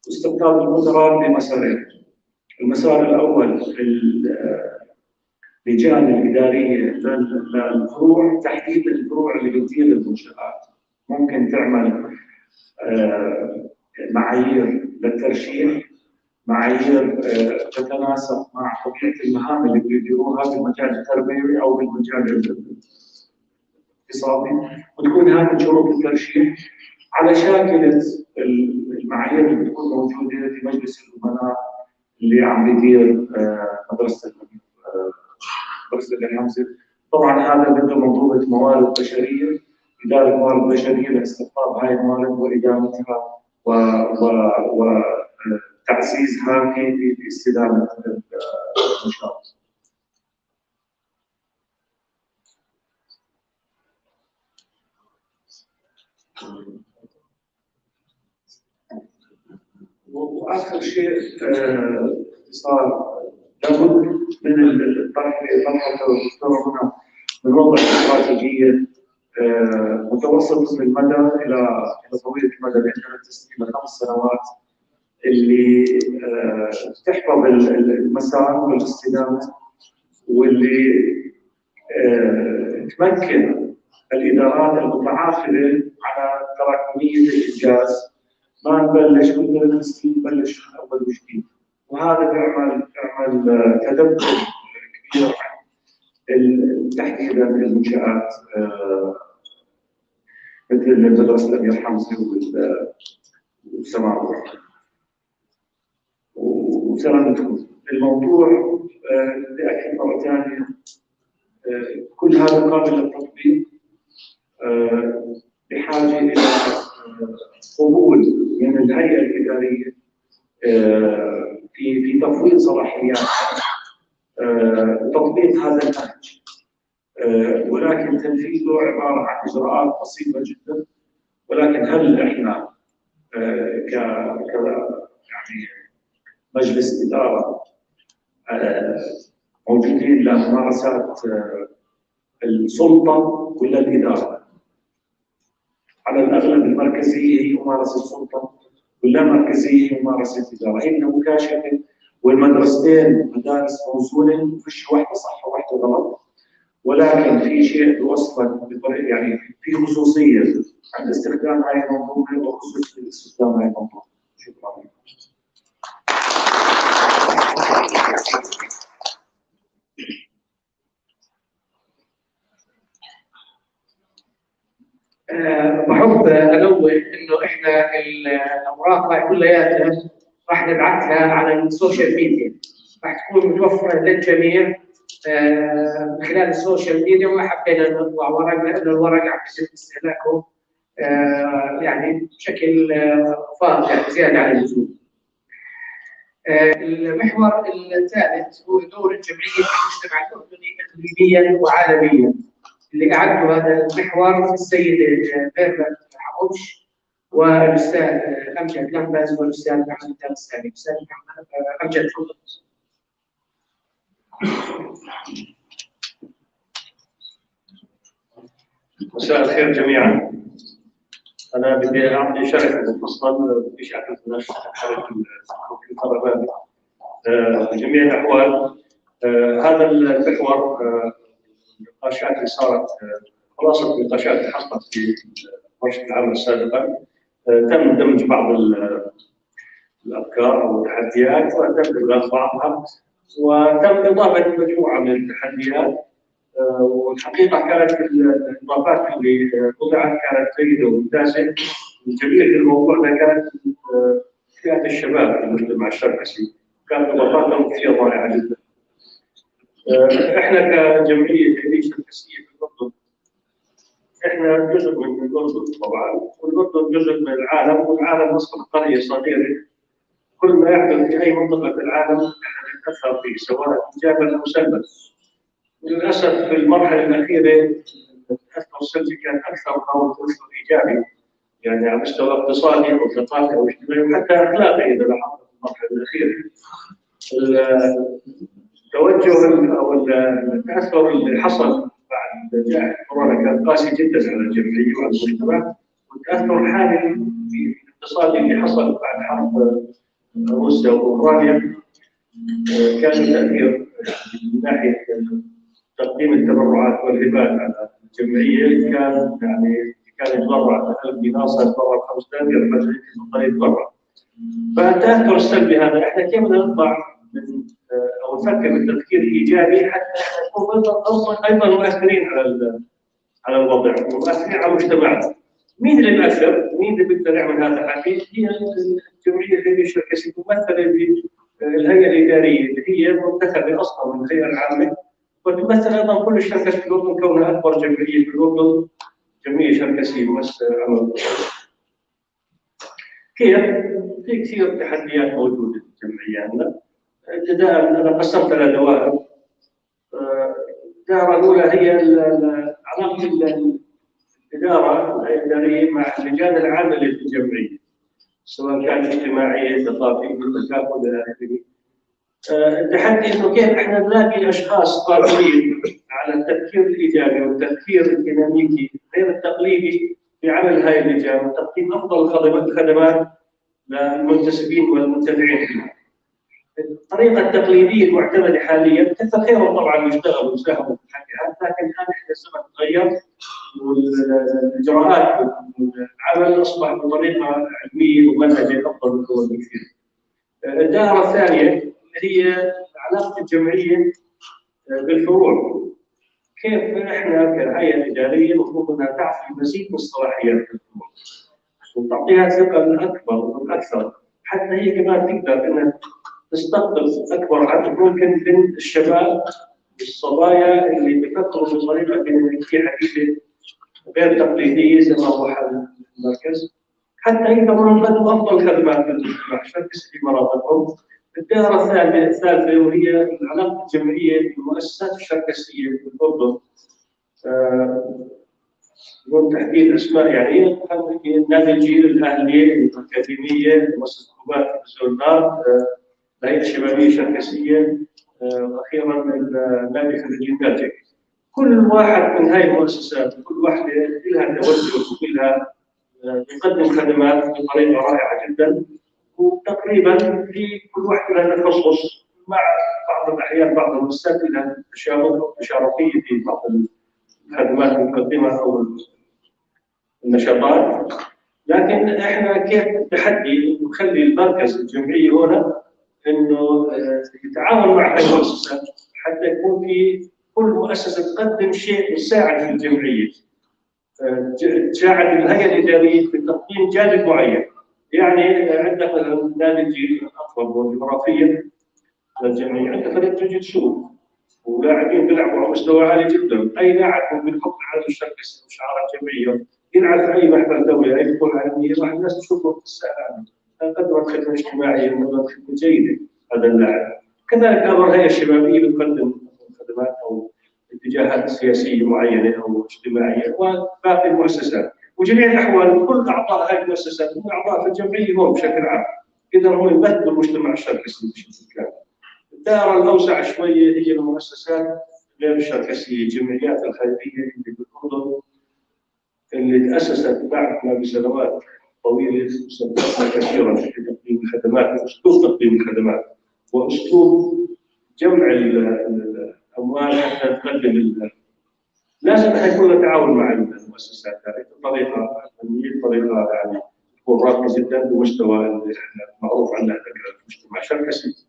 واستقطاب القدرات بمسارين. المسار الاول اللجان الاداريه للفروع، تحديد الفروع اللي بتدير المنشات، ممكن تعمل معايير للترشيح، معايير تتناسب مع طبيعه المهام اللي بيديروها بالمجال التربوي او بالمجال الاقتصادي، وتكون هذه شروط الترشيح على شاكله المعايير اللي بتكون موجوده في مجلس الامناء اللي عم بيدير مدرسه بن حمزه. طبعا هذا بده منظومه موارد بشريه، اداره موارد بشريه لاستقطاب هاي الموارد وادامتها وتعزيزها في استدامه النشاط. واخر شيء صار لابد من الطرح الدكتوره هنا من وضع استراتيجيه متوسطه المدى الى طويله المدى بين 3 سنين ل 5 سنوات، اللي تحفظ المسار والاستدامه، واللي تمكن الادارات المتعاقده على تراكميه الانجاز. ما نبلش كل 3 سنين نبلش اول وجديد، وهذا بيعمل تدبر كبير عن تحديدا المنشآت مثل مدرسة الأمير حمزة والسماوة وسلامتكم. الموضوع لأكد مرة ثانية كل هذا قابل للتطبيق، بحاجة إلى قبول من الهيئة الإدارية في تفويض صلاحيات تطبيق هذا النهج، ولكن تنفيذه عبارة عن إجراءات بسيطة جدا. ولكن هل احنا يعني مجلس إدارة موجودين لممارسات السلطة ولا الإدارة؟ على الأغلب المركزية هي ممارسة السلطة ولا مركزية هي ممارسة الإدارة، هي مكاشفة، والمدرستين مدارس موزونة، وفيش واحدة صح وواحدة غلط، ولكن في شيء بوصلك بطريقة يعني في خصوصية عند استخدام هاي المنظومة وخصوصية استخدام هاي المنظومة. شكرا. بحب انوه انه احنا الاوراق هاي كلياتها راح نبعثها على السوشيال ميديا، راح تكون متوفره للجميع من خلال السوشيال ميديا. وما حبينا نطبع ورق لان الورق عم يتم استهلاكه يعني بشكل فائض، يعني زياده عن اللزوم. المحور الثالث هو دور الجمعيه في المجتمع الاردني اقليميا وعالميا، اللي اعدوا هذا المحور السيده ميرفت حموش والاستاذ امجد لمبز والاستاذ محمد الثاني. استاذ امجد تفضل. مساء الخير جميعا. انا بدي اعطي شرح مفصل، بديش اعتذر نفس حركه الكهرباء. بجميع الاحوال هذا المحور النقاشات اللي صارت، خلاصه النقاشات اللي حصلت في ورشه العمل السابقه، تم دمج بعض الافكار او التحديات وتم الغاء بعضها، وتم اضافه مجموعه من التحديات. والحقيقه كانت الاضافات اللي وضعت كانت جيده وممتازه. الجميل في الموضوع ده كانت فئه الشباب في المجتمع الشرقسي، كانت اضافاتهم كثير رائعه جدا. احنا كجمعيه جديده شرقسيه في الاردن، احنا جزء من الاردن طبعا، والاردن جزء من العالم، والعالم نصف قريه صغيره. كل ما يحدث في اي منطقه في العالم احنا نتاثر فيه سواء ايجابا او سلبا. للاسف في المرحله الاخيره التاثر السلبي كان اكثر من التاثر الايجابي، يعني على مستوى اقتصادي او ثقافي او اجتماعي وحتى اخلاقي اذا لاحظنا في المرحله الاخيره. التوجه او التاثر اللي حصل بعد جائحه كورونا كان قاسي جدا على الجمعيه وعلى المجتمع، والتاثر الحالي في الاقتصادي اللي حصل بعد حرب روسيا واوكرانيا كان تاثير من ناحيه تقديم التبرعات والهبات على الجمعيه كان يتبرع ب 1000 دينار صار يتبرع ب 5000 قبل ما يتبرع. فالتاثر السلبي هذا احنا كيف بدنا نطلع من او نفكر بالتفكير الايجابي حتى نكون ايضا مؤثرين على الوضع ومؤثرين على المجتمع. مين اللي بيأثر؟ مين اللي بيقدر يعمل هذا الحكي؟ هي الجمعيه الخيريه الشركسيه ممثله بالهيئه الاداريه اللي هي منتخبه اصلا من الهيئه العامه، وتمثل ايضا كل الشركات في الاردن كونها اكبر جمعيه في الاردن، جمعيه شركسيه مؤسسه عمل. كيف؟ في كثير تحديات موجوده في جمعياتنا. ابتداء انا قسمت لها دوائر. الدائره الاولى هي علاقه الاداره الاداريه مع اللجان العامه للجمعيه، سواء كانت اجتماعيه، ثقافيه، تكافل الى اخره. التحدي انه كيف احنا نلاقي اشخاص قادرين على التفكير الايجابي والتفكير الديناميكي غير التقليدي في عمل هذه اللجان وتقديم افضل الخدمات للمنتسبين والمنتفعين فيها. الطريقه التقليديه المعتمده حاليا كثر خيرهم طبعا يشتغلوا ويساهموا في الحكي، لكن الان احنا الزمن تغير والاجراءات والعمل اصبح بطريقه علميه ومنهجيه افضل من قبل بكثير. الدائره الثانيه اللي هي علاقه الجمعيه بالفروع. كيف احنا كهيئه اداريه المفروض انها تعطي مزيد من الصلاحيات للفروع وتعطيها ثقه اكبر واكثر، حتى هي كمان تقدر انها تستقطب اكبر عدد ممكن من الشباب والصبايا اللي بيفكروا بطريقه ديناميكيه حديثه غير تقليديه زي ما هو حل المركز، حتى يقدروا يقدموا افضل خدمات للمجتمع الشركسي في مناطقهم. الدائره الثالثه وهي العلاقه الجمعيه بالمؤسسات الشركسيه في الاردن. بدون تحديد اسماء يعني نادي الجيل، الاهليه، الاكاديميه، مؤسسه كوبات في النار، الهيئه الشبابيه الشركسيه، واخيرا نادي خريجي الناتج. كل واحد من هذه المؤسسات كل واحده لها توجه ولها يقدم خدمات بطريقه رائعه جدا، وتقريبا في كل واحده لها تخصص، مع بعض الاحيان بعض المؤسسات لها تشابه او تشاركيه في بعض الخدمات المقدمه او النشاطات. لكن احنا كيف التحدي نخلي المركز الجمعيه هنا انه يتعاون مع هذه المؤسسات حتى يكون في كل مؤسسه تقدم شيء يساعد في الجمعيه، تساعد الهيئه الاداريه في تقديم جانب معين. يعني عندك مثلا نادي الجيل الاقرب جغرافيا للجمعيه، عندك فريق تجد سوق ولاعبين بيلعبوا على مستوى عالي جدا، اي لاعب ممكن يحط على الشركه وشعار الجمعيه يلعب في اي محفل دولي اي بطوله عالميه راح الناس تشوفه تتساءل عنه، قدمت خدمه اجتماعيه قدمت خدمه جيده هذا اللاعب. كذلك ايضا الهيئه الشبابيه بتقدم خدمات او اتجاهات سياسيه معينه او اجتماعيه، وباقي المؤسسات وجميع الاحوال كل اعضاء هذه المؤسسات هم اعضاء في الجمعيه هم بشكل عام، اذا هم يمثلوا المجتمع الشركسي بشكل كامل. الدائره الاوسع شويه هي المؤسسات غير الشركسيه، الجمعيات الخيريه اللي في الاردن اللي تاسست بعد بسنوات طويله وسنوات كثيره في تقديم الخدمات واسلوب تقديم الخدمات واسلوب جمع الاموال حتى تقدم لازم احنا كلنا نتعاون مع المؤسسات هذه بطريقه فنيه بطريقه يعني تكون راقيه جدا بمستوى اللي احنا معروف عندنا المجتمع الشركسي،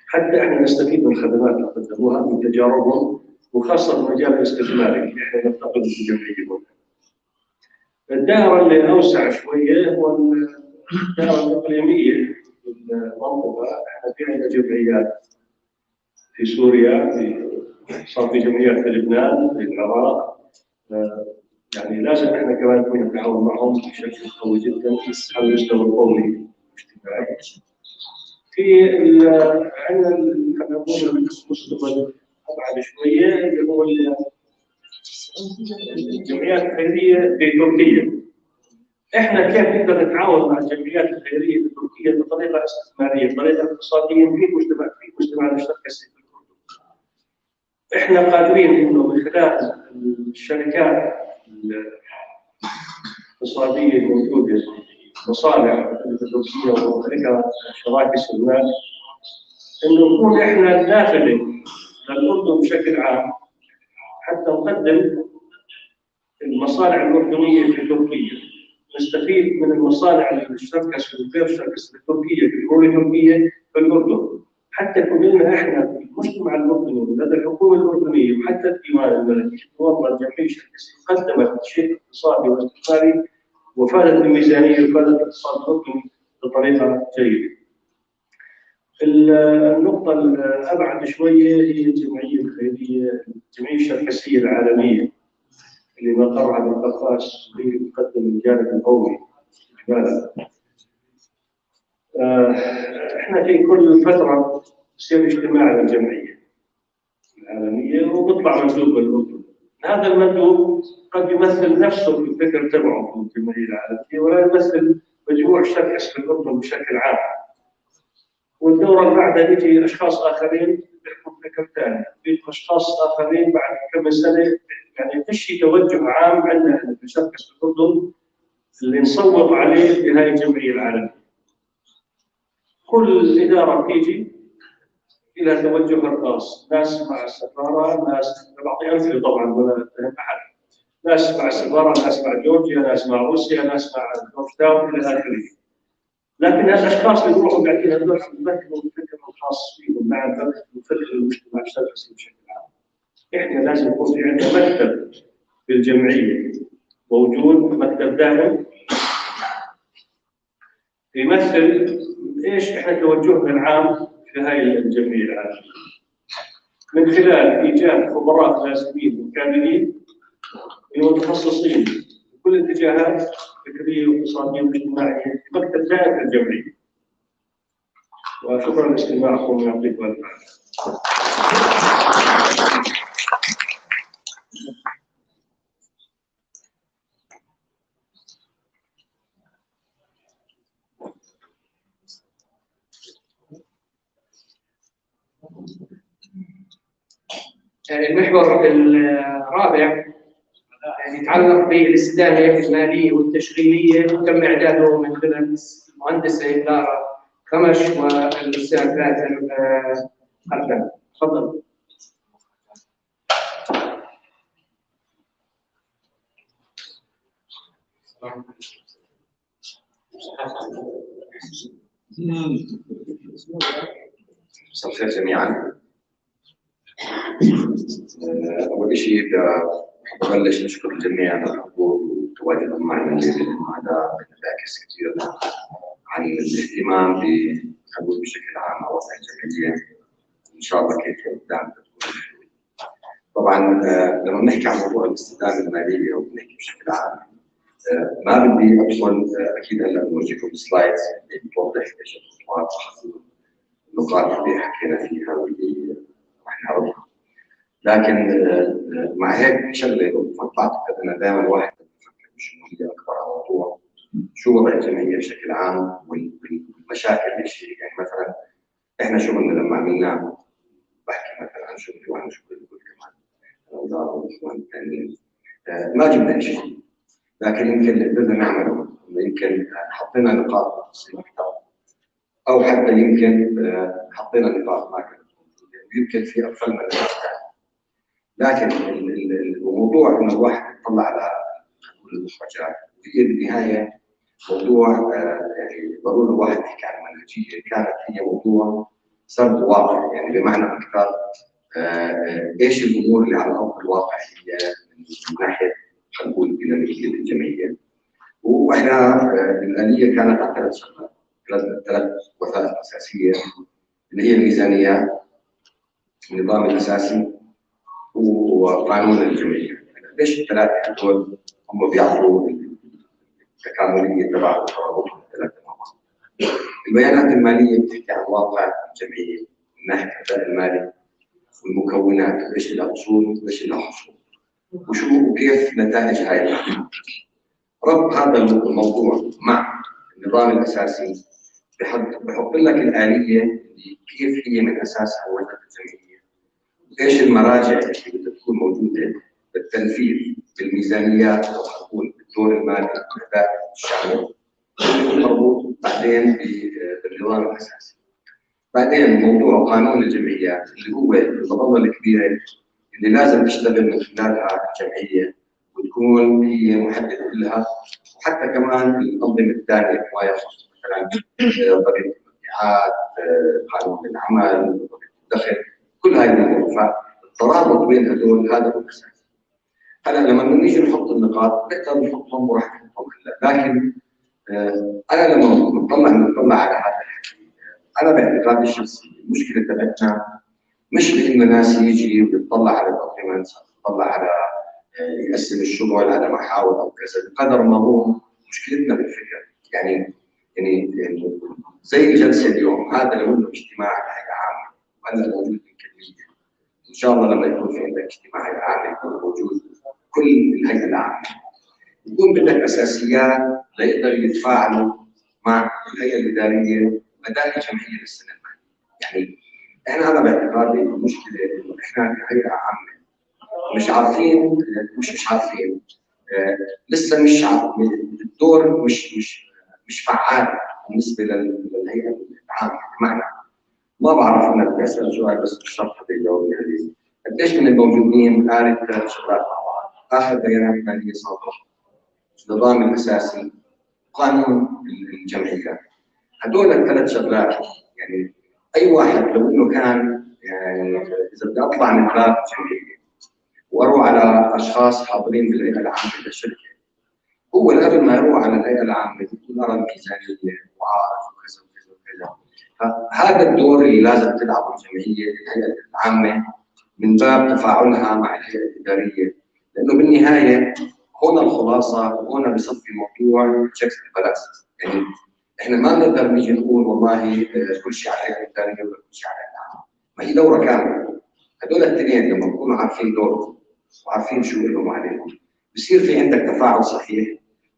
حتى احنا نستفيد من الخدمات اللي قدموها من تجاربهم وخاصه المجال الاستثماري اللي احنا نفتقده في الجمعيه. الدائره اللي اوسع شويه هو الدائره الاقليميه في المنطقه، احنا في عندنا جمعيات في سوريا، صار في جمعيات في لبنان، في العراق، يعني لازم احنا كمان نتعاون معهم بشكل قوي جدا على المستوى القومي والاجتماعي. في عندنا المستقبل ابعد شويه اللي هو الجمعيات الخيريه في تركيا. احنا كيف نقدر نتعاون مع الجمعيات الخيريه في تركيا بطريقه استثماريه، بطريقه اقتصاديه في مجتمعنا الشركسي في الاردن. احنا قادرين انه من خلال الشركات الاقتصاديه الموجوده مصالح تركيا وشركات شراكه استثمار انه نكون احنا داخل للأردن بشكل عام حتى نقدم المصانع الأردنية في تركيا، نستفيد من المصانع الشركس والغير الشركس التركية في تركيا في الأردن، حتى يكون لنا احنا في المجتمع الأردني ولدى الحكومة الأردنية وحتى الديوان الملكي وضع الجمعية الشركسية قدمت شيء اقتصادي واستثماري وفادت الميزانية وفادت الاقتصاد الأردني بطريقة جيدة. النقطة الأبعد شوية هي الجمعية الخيرية، الجمعية الشركسية العالمية اللي مقرها بالقفاص اللي تقدم الجانب القومي إجمالا. احنا في كل فترة يصير اجتماع للجمعية العالمية وبيطلع مندوب بالأردن. هذا المندوب قد يمثل نفسه في الفكر تبعه في الجمعية العالمية ولا يمثل مجموع شركس في الأردن بشكل عام. والدورة اللي بعدها يجي أشخاص آخرين بيحكوا فكر ثاني، في أشخاص آخرين بعد كم سنة يعني فيش توجه عام عندنا في شركس في الأردن اللي نصوت عليه في هاي الجمعية العالمية. كل إدارة تيجي لها توجهها الخاص، ناس مع السفارة، ناس بعطي أمثلة طبعا ولا أهم أحد، ناس مع السفارة، ناس مع جورجيا، ناس مع روسيا، ناس مع جورجتاون إلى آخره. لكن الاشخاص اللي يروحوا قاعدين هذول يمثلوا الفكر الخاص فيهم مع فكر المجتمع الشركسي بشكل عام. احنا لازم يكون في عندنا مكتب في الجمعيه موجود، مكتب دائم يمثل ايش احنا توجهنا العام في هاي الجمعيه العالميه من خلال ايجاد خبراء لازمين وكاملين متخصصين في كل الاتجاهات فكريه واقتصاديه واجتماعيه في مكتب دائم في الجمعيه. وشكرا لاستماعكم ويعطيكم العافيه. المحور الرابع يتعلق بالاستدامه الماليه والتشغيليه، تم اعداده من قبل المهندسه كلارا خمش والاستاذ باسل قردان. تفضل. مساء الخير جميعا. أول شيء بحب أبلش نشكر الجميع على الحضور وتواجدهم معنا الليلة. هذا بينعكس كثير عن الاهتمام بخلوه بشكل عام أو الجمعية إن شاء الله كيف قدام تكون. طبعا لما بنحكي عن موضوع الاستدامة المالية وبنحكي بشكل عام ما بدي أدخل أكيد هلا بنورجيكم سلايدز اللي بتوضح ايش الخطوات وحصول النقاط اللي حكينا فيها واللي رح نعرضها. لكن مع هيك شغله بعتقد ان دائما الواحد بفكر بشنو هي اكبر موضوع، شو وضع الجمعيه بشكل عام والمشاكل اللي شيء. يعني مثلا احنا شغلنا لما عملناه، بحكي مثلا عن شغلي وعن شغل الكل كمان الاداره والاخوان الثانيين، ما جبنا شيء، لكن يمكن اللي قدرنا نعمله يمكن حطينا نقاط تفصيل اكثر، او حتى يمكن حطينا نقاط ما كانت يمكن في اغفلنا نقاط. لكن الموضوع انه الواحد يطلع على المخرجات في النهايه موضوع يعني ضروري الواحد يحكي عن منهجيه كانت هي موضوع سرد واقع، يعني بمعنى اكثر ايش الامور اللي على ارض الواقع هي من ناحيه خلينا نقول ديناميكيه الجمعيه. واحنا الاليه كانت على ثلاث شغلات، ثلاث وثائق اساسيه اللي هي الميزانيات، النظام الاساسي، وقانون الجمعيه. ليش الثلاثه هذول هم بيعطوا التكامليه تبع ترابطهم الثلاثه مع بعض. البيانات الماليه بتحكي عن واقع الجمعيه من ناحيه الاداء المالي والمكونات، ايش لها اصول وايش لها حصول وشو وكيف نتائج هاي الاعمال. ربط هذا الموضوع مع النظام الاساسي بحط لك الاليه اللي كيف هي من اساسها وجهه الجمعيه، ايش المراجع اللي بدها تكون موجوده بالتنفيذ بالميزانيات او حنقول بالدور المالي والاداء الشامل، مربوط بعدين بالنظام الاساسي. بعدين موضوع قانون الجمعيات اللي هو المظله الكبيره اللي لازم تشتغل من خلالها الجمعيه وتكون هي محدده لها، وحتى كمان الانظمه الثانيه ما يخص مثلا ضريبه المبيعات، قانون العمل، ضريبه الدخل، كل هذه الامور. فالترابط بين هذول هذا هو الاساس. هلا لما نيجي نحط النقاط نقدر نحطهم وراح نحطهم هلا، لكن انا لما نطلع على هذا الحكي، انا باعتقادي الشخصي المشكله تبعتنا مش بانه ناس يجي ويطلع على الدوكيومنتس، يطلع على يقسم الشغل على محاور او كذا، بقدر ما هو مشكلتنا بالفكر. يعني زي الجلسه اليوم، هذا لو انه اجتماع هيئه عامه وهلا موجود يمكن ان شاء الله لما يكون في عندك اجتماع هيئه عامه يكون موجود كل الهيئه العامه، يكون بدك اساسيات ليقدروا يتفاعلوا مع الهيئه الاداريه بدال الجمعيه للسنه الماليه. يعني انا باعتقادي المشكله انه احنا كهيئه عامه مش عارفين، مش عارفين لسه مش الدور مش فعال بالنسبه للهيئه العامه. بمعنى ما بعرف، انا بدي اسال سؤال بس مش شرط حدا يجاوبني عليه. قديش من الموجودين قاري ثلاث شغلات مع بعض؟ اخر بيانات ماليه صادره، النظام الاساسي، قانون الجمعيات. هدول الثلاث شغلات يعني اي واحد لو انه كان يعني اذا بدي اطلع من باب الجمعيه واروح على اشخاص حاضرين بالهيئه العامه للشركه، هو قبل ما يروح على الهيئه العامه يكون ارى الميزانيه وعارف وكذا وكذا وكذا. فهذا الدور اللي لازم تلعبه الجمعيه الهيئه العامه من باب تفاعلها مع الهيئه الاداريه، لانه بالنهايه هنا الخلاصه وهنا بصفي موضوع تشيكس بالانس. يعني احنا ما نقدر نيجي نقول والله كل شيء على الهيئه الاداريه ولا كل شيء على الهيئه العامه، ما هي دوره كامله. هذول الاثنين لما يكونوا عارفين دورهم وعارفين شو لهم عليهم بصير في عندك تفاعل صحيح،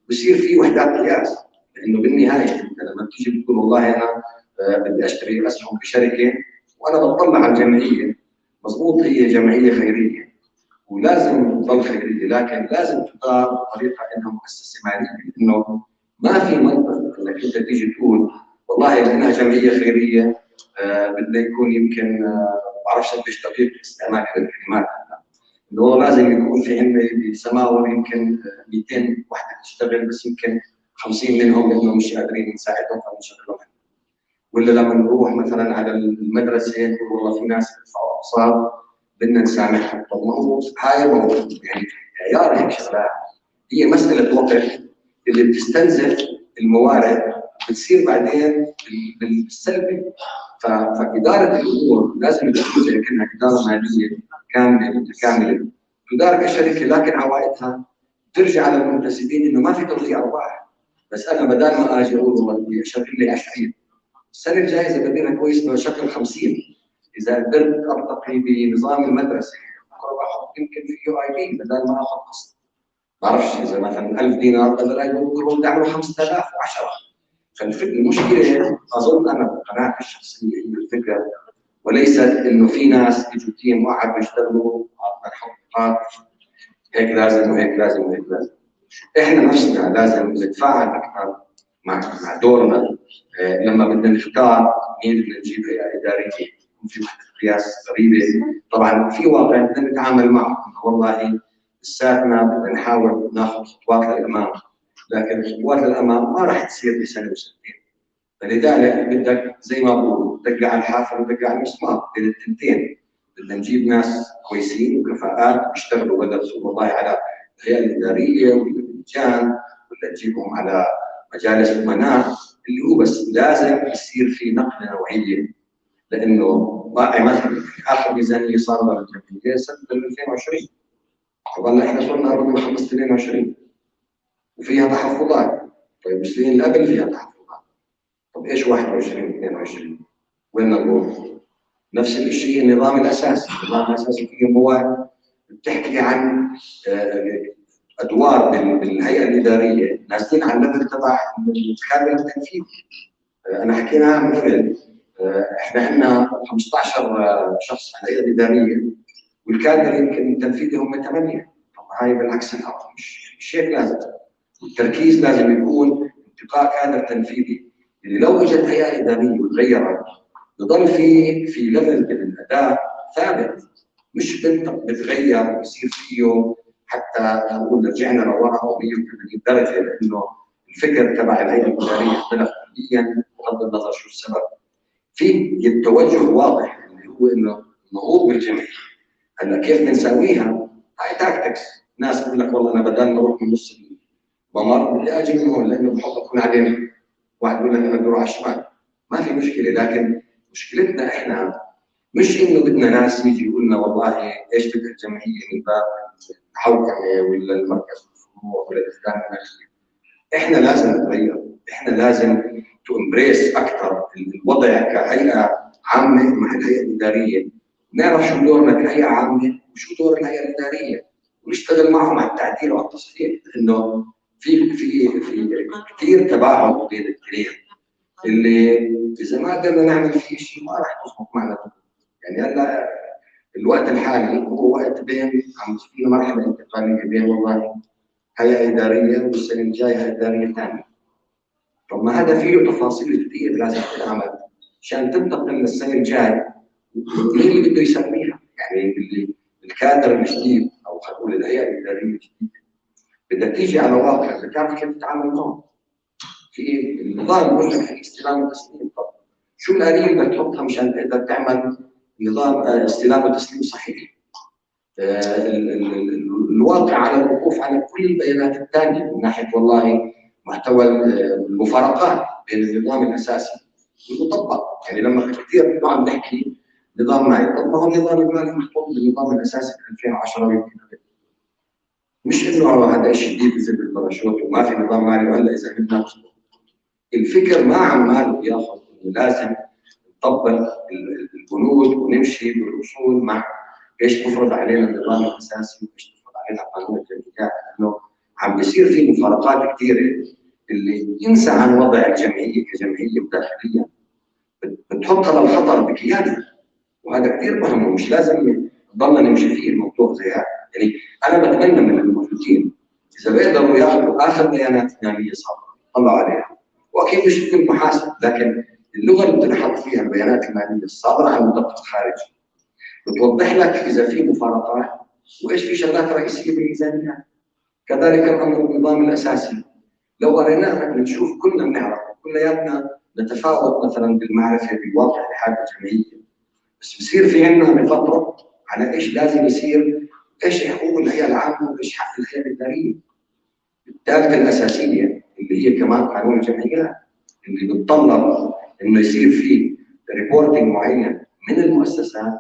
بصير في وحدات قياس. لانه بالنهايه انت لما تيجي تقول والله انا بدي اشتري اسهم بشركه وانا بطلع على الجمعيه، مضبوط هي جمعيه خيريه ولازم تضل خيريه، لكن لازم تدار بطريقه انها مؤسسه ماليه. انه ما في منطق انك انت تيجي تقول والله لانها جمعيه خيريه بده يكون يمكن ما بعرفش قديش دقيق استعمال الكلمات، انه والله لازم يكون في عندنا سماور يمكن 200 وحده تشتغل بس يمكن 50 منهم انه مش قادرين نساعدهم فبنشغلهم. ولا لما نروح مثلا على المدرسه نقول والله في ناس بيدفعوا اقساط بدنا نسامحهم. طب ما هو هاي يعني عيار هيك شغلات، هي مساله وقت اللي بتستنزف الموارد بتصير بعدين بالسلبي. فاداره الامور لازم تكون زي كانها اداره ماليه كامله متكامله تدار كشركه، لكن عوائدها ترجع على المنتسبين انه ما في توزيع ارباح. بس انا بدل ما اجي اقول والله بدي اشغل لي 20 السنه الجايه اذا بدينا كويس بشكل 50، اذا قدرت ارتقي بنظام المدرسه بحط يمكن في يو اي بي بدل ما اخذ قسط. ما بعرفش اذا مثلا 1000 دينار بدل يقولوا بدي اعمله 5000 و10. فالمشكله اظن انا بقناعتي الشخصيه هي الفكره، وليست انه في ناس اجوا تيم وقعدوا يشتغلوا نحط هيك لازم وهيك لازم وهيك لازم. احنا نفسنا لازم نتفاعل اكثر مع دورنا. لما بدنا نختار مين بدنا نجيب هيئه اداريه يكون في وحده قياس قريبه. طبعا في واقع بدنا نتعامل معه انه والله لساتنا بدنا نحاول ناخذ خطوات للامام، لكن الخطوات للامام ما راح تصير بسنه وسنتين. فلذلك بدك زي ما بقول دق على الحافر ودق على المسمار بين التنتين. بدنا نجيب ناس كويسين وكفاءات بيشتغلوا بدل والله على الهيئه الاداريه ولا اللجان ولا تجيبهم على مجالس امناء اللي هو بس لازم يصير في نقله نوعيه. لانه مثلا اخر ميزانيه صارت للجمعيه سنه 2020 وظل احنا صرنا قبل ما خلصت 22 وفيها تحفظات. طيب السنين اللي قبل فيها تحفظات. طب ايش 21 22 وين نروح؟ نفس الشيء النظام الاساسي، النظام الاساسي فيه مواد بتحكي عن ادوار بالهيئه الاداريه نازلين على الليفل تبع الكادر التنفيذي. انا حكيناها من قبل، احنا عندنا 15 شخص على الهيئه الاداريه والكادر يمكن التنفيذي هم 8. طب هاي بالعكس الامر مش هيك. لازم التركيز لازم يكون انتقاء كادر تنفيذي اللي لو اجت هيئه اداريه وتغيرت بضل في ليفل من الاداء ثابت، مش بتغير ويصير فيه حتى نقول رجعنا لورا او 180 درجه، لانه الفكر تبع الهيئه الاداريه اختلف كليا بغض النظر شو السبب. في التوجه واضح اللي هو انه النهوض بالجميع. هلا كيف بنساويها؟ هاي تاكتكس، ناس بتقول لك والله انا بدل ما اروح من نص الممر بدي اجي من هون لانه بحب اكون على اليمين، واحد بيقول لك انا بدي اروح على الشمال، ما في مشكله. لكن مشكلتنا احنا مش انه بدنا ناس يجي يقول لنا والله ايش بدك الجمعيه من باب الحوكمه ولا المركز الفروع ولا الاسلام الناشئ. احنا لازم نتغير، احنا لازم تو امبريس اكثر الوضع كهيئه عامه مع الهيئه الاداريه، نعرف شو دورنا كهيئه عامه وشو دور الهيئه الاداريه، ونشتغل معهم على التعديل والتصحيح، لانه في كثير تباعد بين الاثنين اللي اذا ما قدرنا نعمل فيه شيء ما راح تزبط معنا. يعني هلا الوقت الحالي هو وقت بين عم في مرحله انتقاليه بين والله هيئه اداريه والسنه الجايه هيئه اداريه ثانيه. طب ما هذا فيه تفاصيل كثير لازم تنعمل عشان تنتقل للسنه الجايه. مين اللي بده يسميها؟ يعني اللي الكادر الجديد او خلينا نقول الهيئه الاداريه الجديده بدها تيجي على واقع، بدها تعرف كيف تتعامل معهم. في النظام بقول لك في استلام وتسليم، طب شو الآلية اللي بدك تحطها مشان تقدر تعمل نظام استلام وتسليم صحيح؟ الواقع على الوقوف على كل البيانات الثانيه من ناحيه والله محتوى المفارقات بين النظام الاساسي والمطبق. يعني لما كثير نقعد نحكي نظام مالي، طب ما هو النظام المالي محطوط بالنظام الاساسي في 2010 يمكن، مش انه هذا شيء جديد بزر الباراشوت وما في نظام مالي وهلا اذا بدنا الفكر ما عماله ياخذ انه لازم نطبق البنود ونمشي بالاصول مع ايش بفرض علينا النظام الاساسي وايش بفرض علينا قانون الجمعيات، لانه عم بيصير في مفارقات كثيره اللي ينسى عن وضع الجمعيه كجمعيه داخليا بتحطها للخطر بكيانها، وهذا كثير مهم ومش لازم نضلنا نمشي فيه الموضوع زي هذا. يعني انا بتمنى من الموجودين اذا بيقدروا ياخذوا اخر بيانات ماليه صارت يطلعوا عليها، واكيد مش بتكون محاسب، لكن اللغه اللي بتنحط فيها البيانات الماليه الصادره عن المدقق الخارجي بتوضح لك اذا في مفارقات وايش في شغلات رئيسيه بالميزانيات. كذلك الامر بالنظام الاساسي، لو قريناه بنشوف كلنا بنعرف كلياتنا نتفاوت مثلا بالمعرفه بواقع الحاله الجمعيه، بس بصير في عندنا نقاط على ايش لازم يصير، ايش حقوق الهيئه العامه وايش حق الهيئه الاداريه. الثالثه الاساسيه اللي هي كمان قانون الجمعيات اللي بتطلب انه يصير في ريبورتنج معين من المؤسسات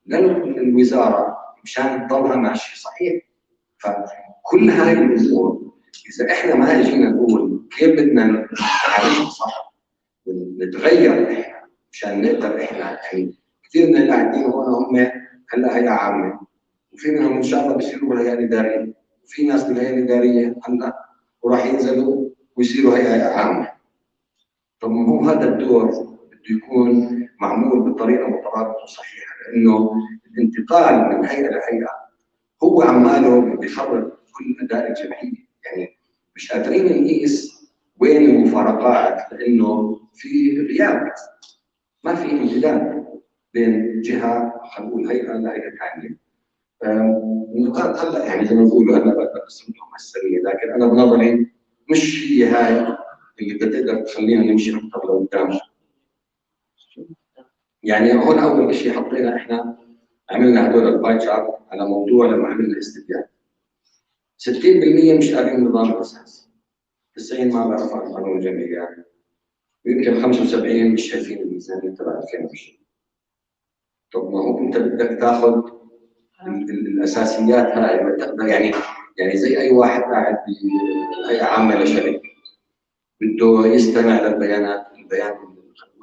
للوزاره مشان تضلها ماشيه صحيح. فكل هاي الامور اذا احنا ما اجينا نقول كيف بدنا نعالجها صح ونتغير احنا مشان نقدر احنا، يعني كثير من اللي قاعدين هون هم هلا هيئه عامه وفي منهم ان شاء الله بيصيروا بالهيئه الاداريه، وفي ناس بالهيئه الاداريه هلا وراح ينزلوا ويصيروا هيئه عامه. طب ما هو هذا الدور بده يكون معمول بطريقه مترابطه وصحيحه، لانه الانتقال من هيئه لهيئه هو عماله بيخرب كل اداء الجمعيه. يعني مش قادرين نقيس وين المفارقات لانه في غياب، ما في امتداد بين جهه خلينا نقول هيئه لهيئه ثانيه. النقاط هلا يعني زي ما بقولوا انا بقسمهم على السريع، لكن انا بنظري مش هي هاي اللي بتقدر تخلينا نمشي اكثر لقدام. يعني هون اول شيء حطينا احنا عملنا هدول الباي شارت على موضوع لما عملنا استبيان 60% مش قارين النظام الاساسي، 90 ما بيعرفوا عن قانون الجمعيات، ويمكن 75 مش شايفين الميزانيه تبع 2020. طب ما هو انت بدك تاخذ الاساسيات هاي، يعني زي اي واحد قاعد بهيئه عامه لشركه بده يستمع للبيانات، البيان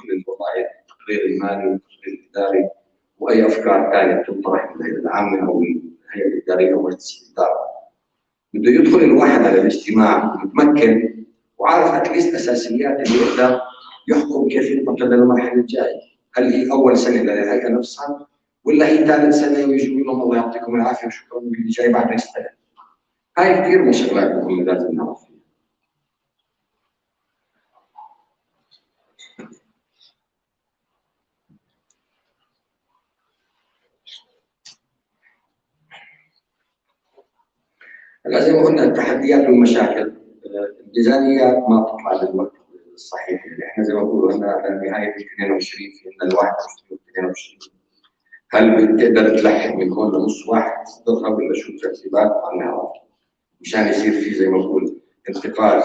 الوضعي، التقرير المالي والتقرير الاداري واي افكار ثانيه بتطرح من الهيئه العامه او الهيئه الاداريه او مجلس الاداره. بده يدخل الواحد على الاجتماع متمكن وعارف اتليست اساسيات اللي يقدر يحكم كيف ينتقل للمرحله الجايه، هل هي اول سنه للهيئه نفسها ولا هي ثالث سنه ويجوا لهم الله يعطيكم العافيه وشكرا اللي جاي بعد يستلم. هاي كثير من الشغلات مهمه لازم نعرف فيها. هلا زي ما قلنا التحديات والمشاكل، الميزانيات ما بتطلع بالوقت الصحيح، يعني احنا زي ما بقولوا احنا على نهايه 22 في عندنا ال 21 و 22. هل بتقدر تلحق من هون لنص واحد تصدرها ولا شو الترتيبات؟ ما بنعرف، مشان يصير في زي ما بقول انتقال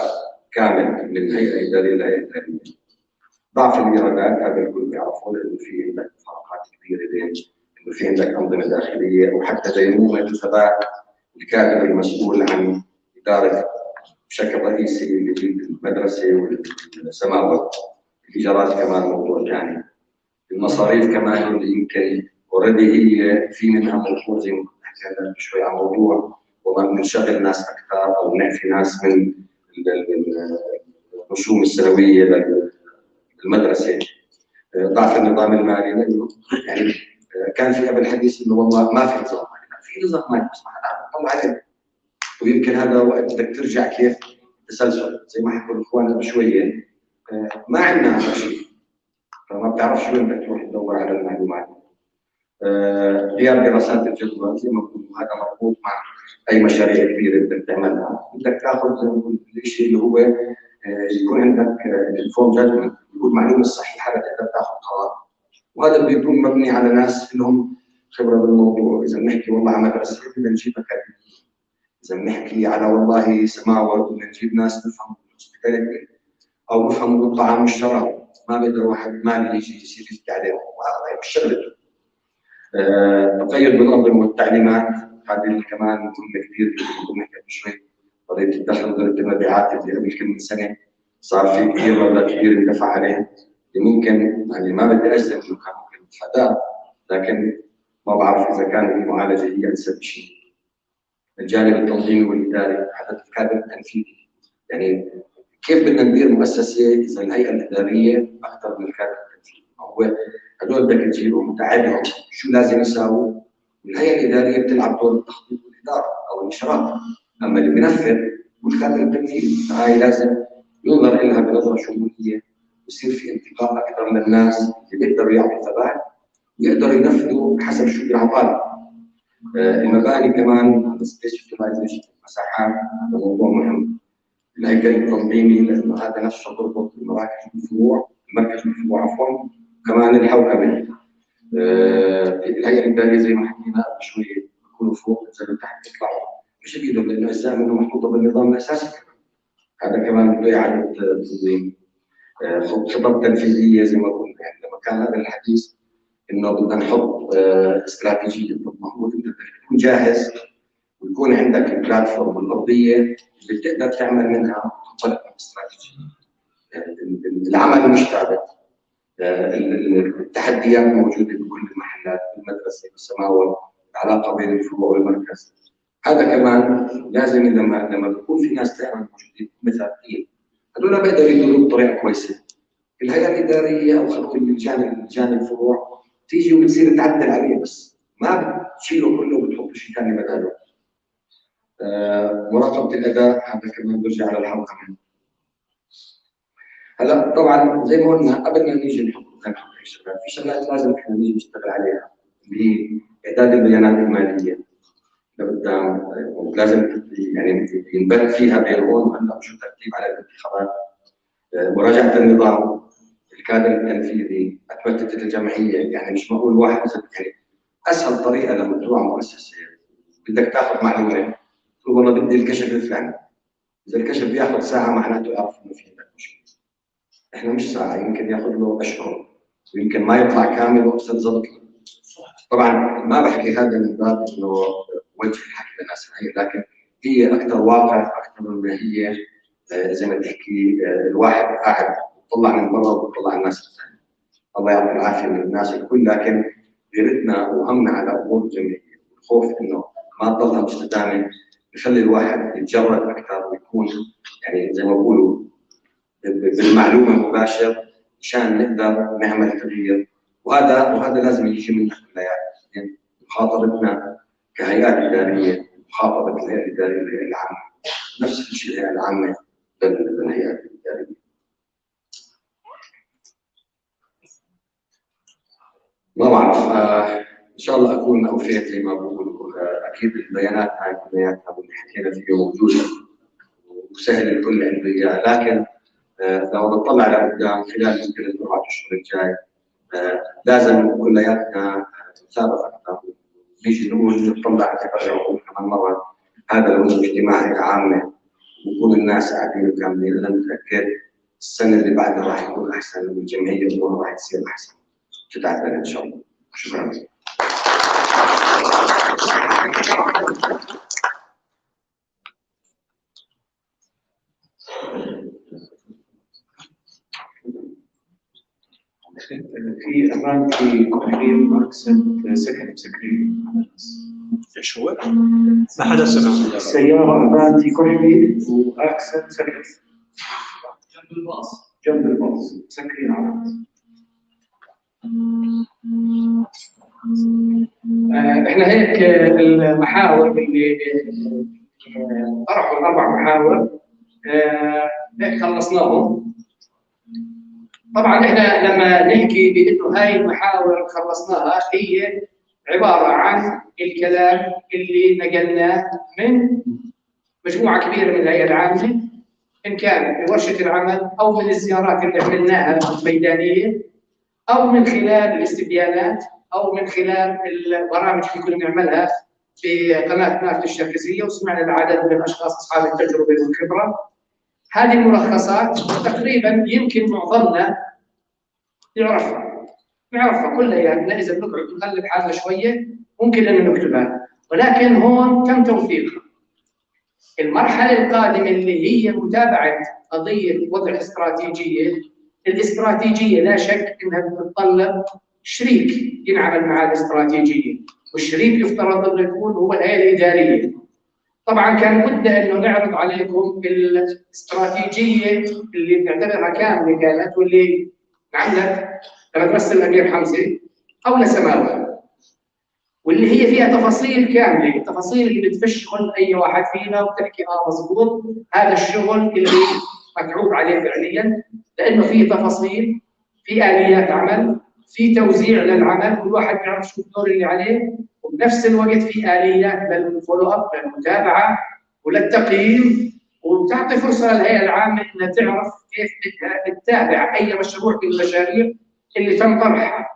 كامل من هيئه اداريه لهيئه اداريه. ضعف الايرادات هذا الكل بيعرفه، لانه في عندك فروقات كبيره بين انه في عندك انظمه داخليه وحتى ديمومه ثبات الكادر المسؤول عن اداره بشكل رئيسي للمدرسه والسماوات. الايجارات كمان موضوع ثاني. المصاريف كمان اللي يمكن اوريدي هي في منها موضوع زي ما كنت حكينا شوي عن موضوع والله بنشغل ناس اكثر او نعفي ناس من الرسوم السنويه للمدرسه. ضعف النظام المالي، لانه يعني كان في قبل حديث انه والله ما في نظام مالي، في نظام مالي بس ما حدا بيطلع عليه. ويمكن هذا وقت بدك ترجع كيف تسلسل زي ما حكوا الاخوان قبل شويه، ما عندنا هذا الشيء، فما بتعرفش وين بدك تروح تدور على المعلومات. غياب دراسات الجدوى زي ما بقول هذا مربوط مع اي مشاريع كبيره بدك تعملها، بدك تاخذ زي ما بقول الشيء اللي هو يكون عندك الفورم جادجمنت، يكون المعلومه الصحيحه لتقدر تاخذ قرار، وهذا بيكون مبني على ناس لهم خبره بالموضوع. اذا بنحكي والله على مدرسه بدنا نجيب اكاديميين، اذا بنحكي على والله سماوه بدنا نجيب ناس بفهموا بالهوسبيتاليتي او بفهموا بالطعام والشراب، ما بيقدر واحد مالي يجي يصير يحكي عليهم، وهذا مش شغلته. تقيد بالانظمه والتعليمات هذه اللي كمان مهمه كثير، كنا نحكي شوي قضيه الدخل وزاره المبيعات اللي قبل كم من سنه صار في كثير مبلغ كبير اندفع عليه، اللي ممكن يعني ما بدي اجزم انه كان ممكن نتفاداه، لكن ما بعرف اذا كان المعالجه هي انسب شيء. الجانب التنظيمي والاداري، حتى الكادر التنفيذي، يعني كيف بدنا ندير مؤسسه اذا الهيئه الاداريه اكثر من الكادر التنفيذي؟ هو هذول بدك تجيبهم وتعدهم شو لازم يساووا، والهيئه الاداريه بتلعب دور التخطيط والاداره او الاشراف، اما اللي بنفذ والكادر التنفيذي هاي لازم ينظر لها بنظره شموليه، يصير في انتقاء اكثر للناس اللي بيقدروا يعطوا ثبات ويقدروا ينفذوا حسب شو بينعطى. المباني كمان سبيس يوتيلايزيشن المساحات هذا موضوع مهم. الهيكل التنظيمي لانه هذا نفسه تربط المراكز بالفروع، المركز بالفروع عفوا، كمان الحوكمه. الهيئه الاداريه زي ما حكينا قبل شويه بيكونوا فوق ينزلوا تحت يطلعوا مش بايدهم لانه اجزاء منهم محطوطه بالنظام الاساسي كمان. هذا كمان بده اعاده تنظيم. خطط تنفيذيه زي ما قلنا، يعني لما كان هذا الحديث انه بدنا نحط استراتيجيه، المفروض انت تكون جاهز ويكون عندك البلاتفورم الارضيه اللي بتقدر تعمل منها تنطلق من استراتيجيه. العمل المشترك، التحديات موجوده بكل المحلات، المدرسه، السماوه، العلاقه بين الفروع والمركز. هذا كمان لازم لما بيكون في ناس دائما موجودين مثاليين، هذول بيقدروا يديروا بطريقه كويسه. الهيئه الاداريه او خلينا نقول لجان الفروع تيجي وبتصير تعدل عليه، بس ما بتشيله كله وبتحط شيء ثاني بداله. مراقبه الاداء هذا كمان بيرجع على الحوكمه. هلا طبعا زي ما قلنا قبل ما نيجي نحط شغلات، في شغلات لازم احنا نيجي نشتغل عليها اللي هي اعداد البيانات الماليه لقدام، ولازم يعني ينبت فيها بين هون وهلا شو الترتيب على الانتخابات. مراجعه النظام، الكادر التنفيذي، اتمتة الجمعيه، يعني مش معقول واحد يعني اسهل طريقه لما تروح مؤسسه بدك تاخذ معلومه تقول والله بدي الكشف الفلاني، اذا الكشف بياخذ ساعه معناته يعرف انه في عندك مشكله. احنا مش ساعه، يمكن ياخذ له اشهر ويمكن ما يطلع كامل وقت ضبط. طبعا ما بحكي هذا من باب انه وجه الحكي للناس هي، لكن هي اكثر واقع اكثر من هي زي ما تحكي الواحد قاعد بيطلع من برا وبيطلع الناس الثانيه. الله يعطي العافيه من الناس الكل، لكن غيرتنا وهمنا على امور الجمعيه والخوف انه ما تضلها مستدامه بخلي الواحد يتجرد اكثر ويكون يعني زي ما بقولوا بالمعلومه مباشر مشان نقدر نعمل تغيير. وهذا لازم يجي منا كلياتنا، يعني مخاطبتنا كهيئات اداريه، مخاطبه الهيئه الاداريه للهيئه العامه، نفس الشيء الهيئه العامه للهيئات الاداريه. ما بعرف شاء الله اكون اوفيت زي ما بقول. اكيد البيانات هاي كلياتها واللي حكينا فيه موجوده وسهل الكل عنده اياها، لكن لو نطلع لقدام خلال يمكن ال4 اشهر الجاي لازم كلياتنا نتابع اكثر، نيجي نقول نطلع ونقول كمان مره هذا لو اجتماعي عامه ويكون الناس قاعدين وكاملين، انا متاكد السنه اللي بعدها راح يكون احسن والجمعيه الامور راح تصير احسن. تتعبنا ان شاء الله. شكرا. في أماكن كحلين أكسنت سكن سكرين. ايش هو؟ ما حدا سمع. سيارة أماكن كحلين وأكسنت سكن جنب الباص. جنب الباص سكرين على احنا هيك المحاور اللي طرحوا ال4 محاور هيك خلصناهم. طبعا احنا لما نحكي بانه هاي المحاور خلصناها هي عباره عن الكلام اللي نقلناه من مجموعه كبيره من الهيئه العامه، ان كان في ورشه العمل او من الزيارات اللي عملناها الميدانيه او من خلال الاستبيانات او من خلال البرامج اللي كنا نعملها في قناه نافذه الشركسيه، وسمعنا العدد من الاشخاص اصحاب التجربه والخبره. هذه الملخصات تقريبا يمكن معظمنا نعرفها كلياتنا، اذا بنقعد نقلب حالنا شويه ممكن ان نكتبها، ولكن هون تم توثيقها. المرحله القادمه اللي هي متابعه قضيه وضع الاستراتيجيه لا شك انها بتتطلب شريك ينعمل مع الاستراتيجيه، والشريك يفترض انه يكون هو الهيئه الاداريه. طبعا كان بدنا انه نعرض عليكم الاستراتيجيه اللي بنعتبرها كامله كانت واللي انعملت لمدرسه الامير حمزه او لسماوه، واللي هي فيها تفاصيل كامله، التفاصيل اللي بتفشل اي واحد فينا وبتحكي مضبوط هذا الشغل اللي متعوب عليه فعليا، لانه في تفاصيل، في اليات عمل، في توزيع للعمل، كل واحد بيعرف شو الدور اللي عليه، وبنفس الوقت في اليات للفولو اب للمتابعه وللتقييم، وبتعطي فرصه للهيئه العامه انها تعرف كيف بدها تتابع اي مشروع من المشاريع اللي تم طرحها.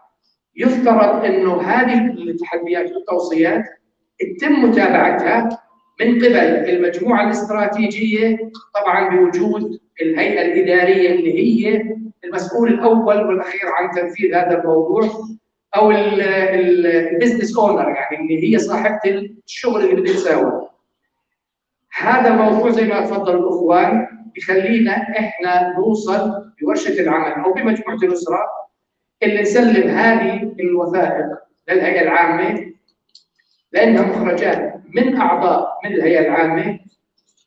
يفترض انه هذه التحديات والتوصيات يتم متابعتها من قبل المجموعه الاستراتيجيه، طبعا بوجود الهيئه الاداريه اللي هي المسؤول الاول والاخير عن تنفيذ هذا الموضوع، او البزنس اونر، يعني اللي هي صاحبه الشغل اللي بده يساوي. هذا الموضوع زي ما تفضلوا الاخوان بخلينا احنا نوصل بورشه العمل او بمجموعه الاسره اللي نسلم هذه الوثائق للهيئه العامه، لانها مخرجات من اعضاء من الهيئه العامه،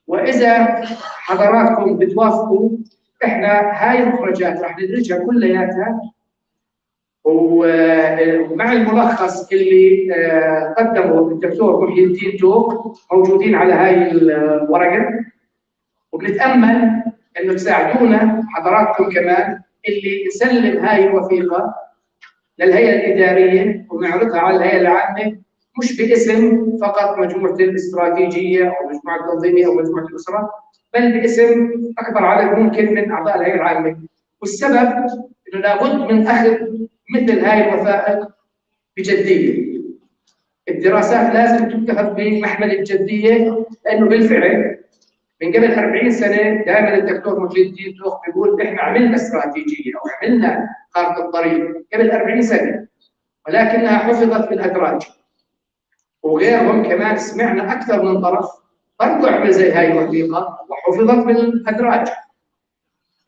واذا حضراتكم بتوافقوا احنا هاي المخرجات راح ندرجها كلياتها، ومع الملخص اللي قدمه الدكتور محي الدين توق موجودين على هاي الورقه، وبنتامل انه تساعدونا حضراتكم كمان اللي نسلم هاي الوثيقه للهيئه الاداريه ونعرضها على الهيئه العامه، مش باسم فقط مجموعه الاستراتيجيه او مجموعه التنظيميه او مجموعه الاسره، بل باسم اكبر عدد ممكن من اعضاء الهيئه العامه. والسبب انه لابد من اخذ مثل هاي الوثائق بجديه. الدراسات لازم تتخذ بمحمل الجديه، لانه بالفعل من قبل 40 سنه دائما الدكتور محي الدين توق بيقول احنا عملنا استراتيجيه او عملنا خارطه الطريق قبل 40 سنه، ولكنها حفظت بالادراج. وغيرهم كمان سمعنا اكثر من طرف برضه عمل زي هاي الوثيقه وحفظت بالادراج.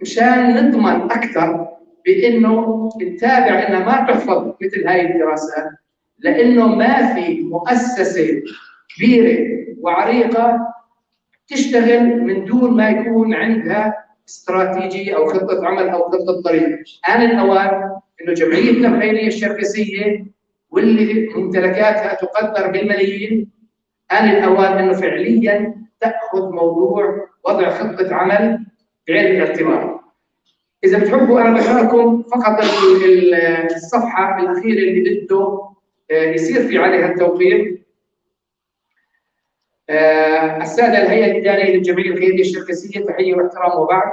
مشان نضمن اكثر بانه نتابع انها ما تحفظ مثل هاي الدراسات، لانه ما في مؤسسه كبيره وعريقه تشتغل من دون ما يكون عندها استراتيجيه او خطه عمل او خطه طريق. آن الاوان انه جمعيتنا الخيريه الشركسيه واللي ممتلكاتها تقدر بالملايين، آن الاوان انه فعليا تاخذ موضوع وضع خطه عمل بعين الاعتبار. اذا بتحبوا انا بقرا لكم فقط الصفحه الاخيره اللي بده يصير في عليها التوقيع. السادة الهيئة الإدارية للجمعية الخيرية الشركسية، تحية واحترام وبعد.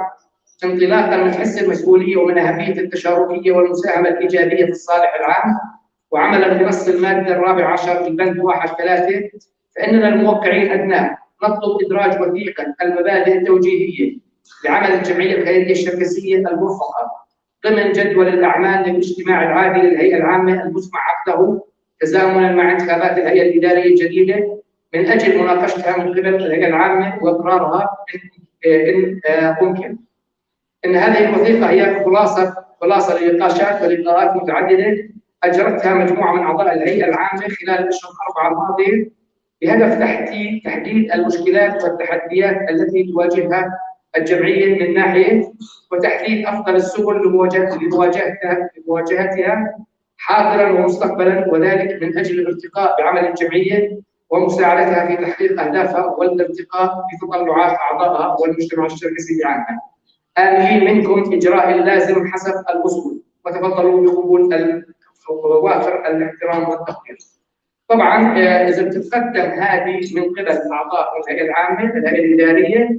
انطلاقا من حس المسؤولية ومن أهمية التشاركية والمساهمة الإيجابية في الصالح العام، وعملا بنص المادة 14 البند 1.3، فإننا الموقعين أبناء نطلب إدراج وثيقة المبادئ التوجيهية لعمل الجمعية الخيرية الشركسية المرفقة ضمن جدول الأعمال للاجتماع العادي للهيئة العامة المسمع عقده تزامنا مع انتخابات الهيئة الإدارية الجديدة، من أجل مناقشتها من قبل الهيئة العامة وإقرارها إن ممكن. إن هذه الوثيقة هي خلاصة لنقاشات ولقاءات متعددة أجرتها مجموعة من أعضاء الهيئة العامة خلال الأشهر الأربعة الماضية، بهدف تحديد المشكلات والتحديات التي تواجهها الجمعية من ناحية، وتحديد أفضل السبل لمواجهتها حاضرا ومستقبلا، وذلك من أجل الارتقاء بعمل الجمعية ومساعدتها في تحقيق أهدافها والارتقاء بتطلعات أعضائها والمجتمع الشركسي عامة. آملين منكم إجراء اللازم حسب الأصول، وتفضلوا بقبول ووافر الاحترام والتقدير. طبعا إذا بتتقدم هذه من قبل أعضاء الهيئة العامة الهيئة الإدارية،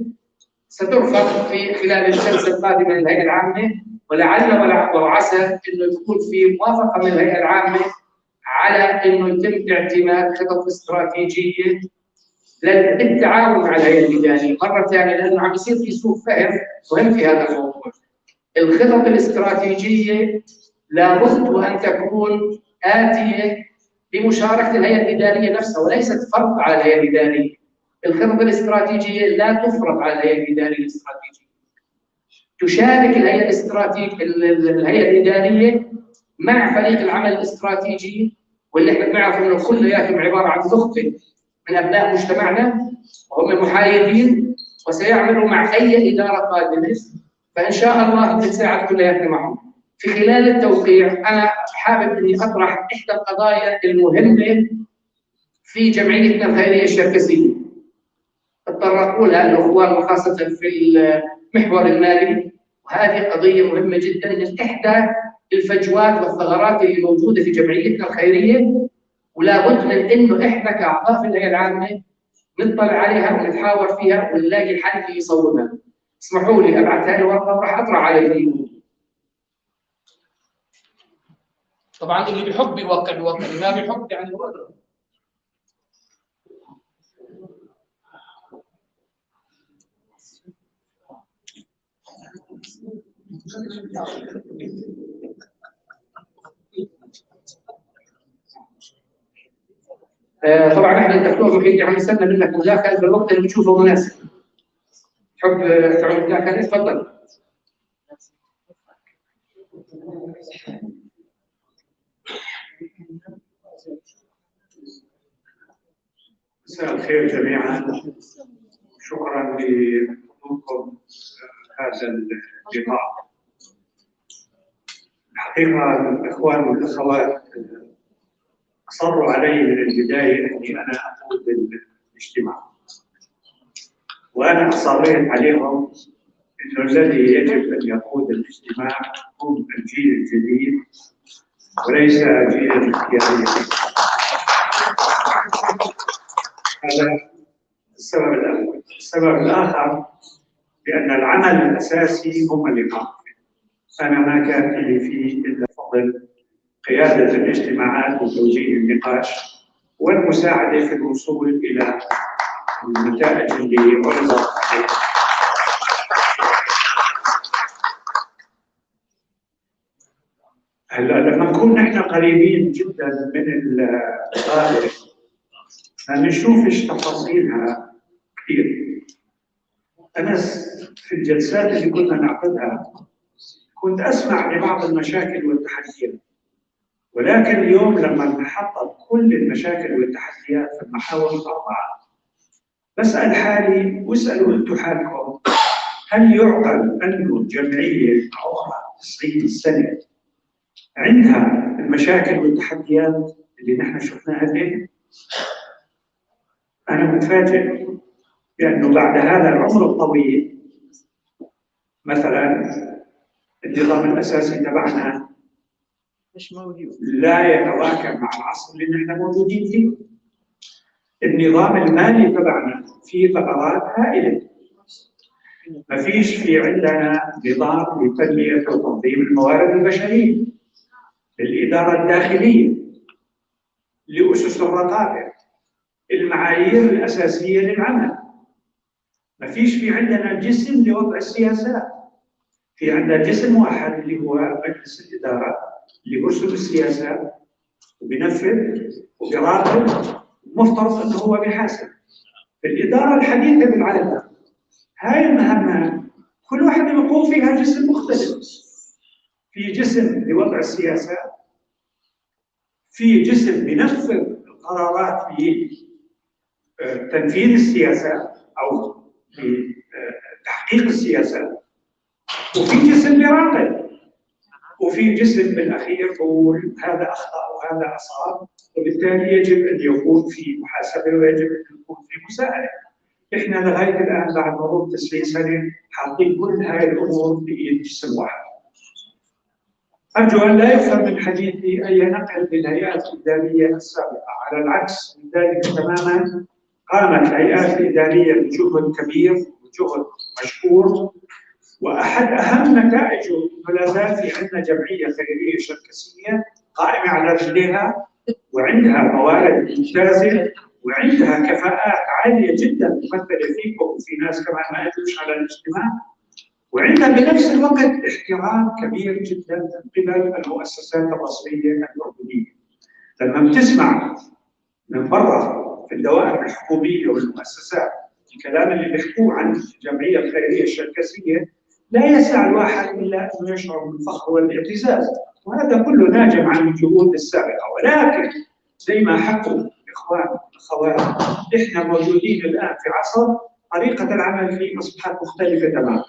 سترفض في خلال الجلسة القادمة للهيئة العامة، ولعل وعسى انه يكون في موافقه من الهيئه العامه على انه يتم اعتماد خطط استراتيجيه للتعاون مع الهيئه الاداريه مره ثانيه، لانه عم يصير في سوء فهم مهم في هذا الموضوع. الخطط الاستراتيجيه لابد وان تكون اتيه بمشاركه الهيئه الاداريه نفسها، وليست فرض على الهيئه الاداريه. الخطط الاستراتيجيه لا تفرض على الهيئه الاداريه الاستراتيجيه. تشارك الهيئه الاداريه مع فريق العمل الاستراتيجي، واللي احنا بنعرف انه كلياتهم عباره عن نخبه من ابناء مجتمعنا وهم محايدين، وسيعملوا مع اي اداره قادمه، فان شاء الله بنساعد كلياتنا معهم. في خلال التوقيع انا حابب اني اطرح احدى القضايا المهمه في جمعيتنا الخيريه الشركسيه. تطرقوا لها الاخوان وخاصه في المحور المالي، وهذه قضيه مهمه جدا من احدى الفجوات والثغرات اللي موجوده في جمعيتنا الخيريه، ولا بد من انه احنا كاعضاء في الهيئه العامه نطلع عليها ونتحاور فيها ونلاقي حل يصوبها. اسمحوا لي ابعثها لي ورقه وراح اطرح عليه. طبعا اللي بيحب يوقع بيوقع، اللي ما بيحب يعني طبعا احنا الدكتور محيي عم يستنى منك مداخله بالوقت اللي بتشوفه مناسب. تحب تعمل مداخله؟ تفضل. مساء الخير جميعا، شكرا لحضوركم هذا اللقاء. الحقيقه الاخوان والاخوات اصروا علي من البدايه اني انا اقود الاجتماع، وانا اصريت عليهم انه الذي يجب ان يقود الاجتماع هو الجيل الجديد وليس الجيل الاختياري. هذا السبب الاول. السبب الاخر بان العمل الاساسي هم اللقاء. انا ما كان لي فيه الا فضل قياده الاجتماعات وتوجيه النقاش والمساعده في الوصول الى النتائج اللي عرضت عليها. هلا لما نكون نحن قريبين جدا من القاده ما نشوفش تفاصيلها كثير. انا في الجلسات اللي كنا نعقدها كنت اسمع لبعض المشاكل والتحديات، ولكن اليوم لما نحطط كل المشاكل والتحديات في المحاور الاربعه بسال حالي واسالوا انتم حالكم، هل يعقل انه جمعيه عمرها 90 سنه عندها المشاكل والتحديات اللي نحن شفناها اليوم؟ انا متفاجئ بانه بعد هذا العمر الطويل مثلا النظام الاساسي تبعنا مش موجود. لا يتواكب مع العصر اللي نحن موجودين فيه. النظام المالي تبعنا فيه ثغرات هائله. ما فيش في عندنا نظام لتنميه وتنظيم الموارد البشريه، الاداره الداخليه، لاسس الرقابه، المعايير الاساسيه للعمل. ما فيش في عندنا جسم لوضع السياسات. في عندنا جسم واحد اللي هو مجلس الاداره اللي برسم السياسات وبينفذ وبيراقب، مفترض انه هو بيحاسب. الاداره الحديثه بالعالم هاي المهمات كل واحد يقوم فيها جسم مختلف. في جسم لوضع السياسات، في جسم بينفذ القرارات في تنفيذ السياسات او في تحقيق السياسات، وفي جسم بيراقب، وفي جسم بالاخير يقول هذا اخطا وهذا اصاب، وبالتالي يجب ان يكون في محاسبه ويجب ان يكون في مساءله. احنا لغايه الان بعد مرور 90 سنه حاطين كل هذه الامور في ايد جسم واحد. ارجو ان لا يفهم من حديثي اي نقل للهيئات الاداريه السابقه، على العكس من ذلك تماما. قامت الهيئات الاداريه بجهد كبير وجهد مشكور، واحد اهم نتائجه ولا زال في عندنا جمعيه خيريه شركسيه قائمه على رجليها وعندها موارد ممتازه وعندها كفاءات عاليه جدا ممثله فيكم وفي ناس كمان ما يجوش على الاجتماع، وعندها بنفس الوقت احترام كبير جدا من قبل المؤسسات الرسميه الاردنيه. لما بتسمع من برا في الدوائر الحكوميه والمؤسسات الكلام اللي بيحكوه عن الجمعيه الخيريه الشركسيه، لا يسع الواحد الا انه يشعر بالفخر والاعتزاز، وهذا كله ناجم عن الجهود السابقه. ولكن زي ما حكوا الاخوان والاخوات، احنا موجودين الان في عصر طريقه العمل فيه اصبحت مختلفه تماما،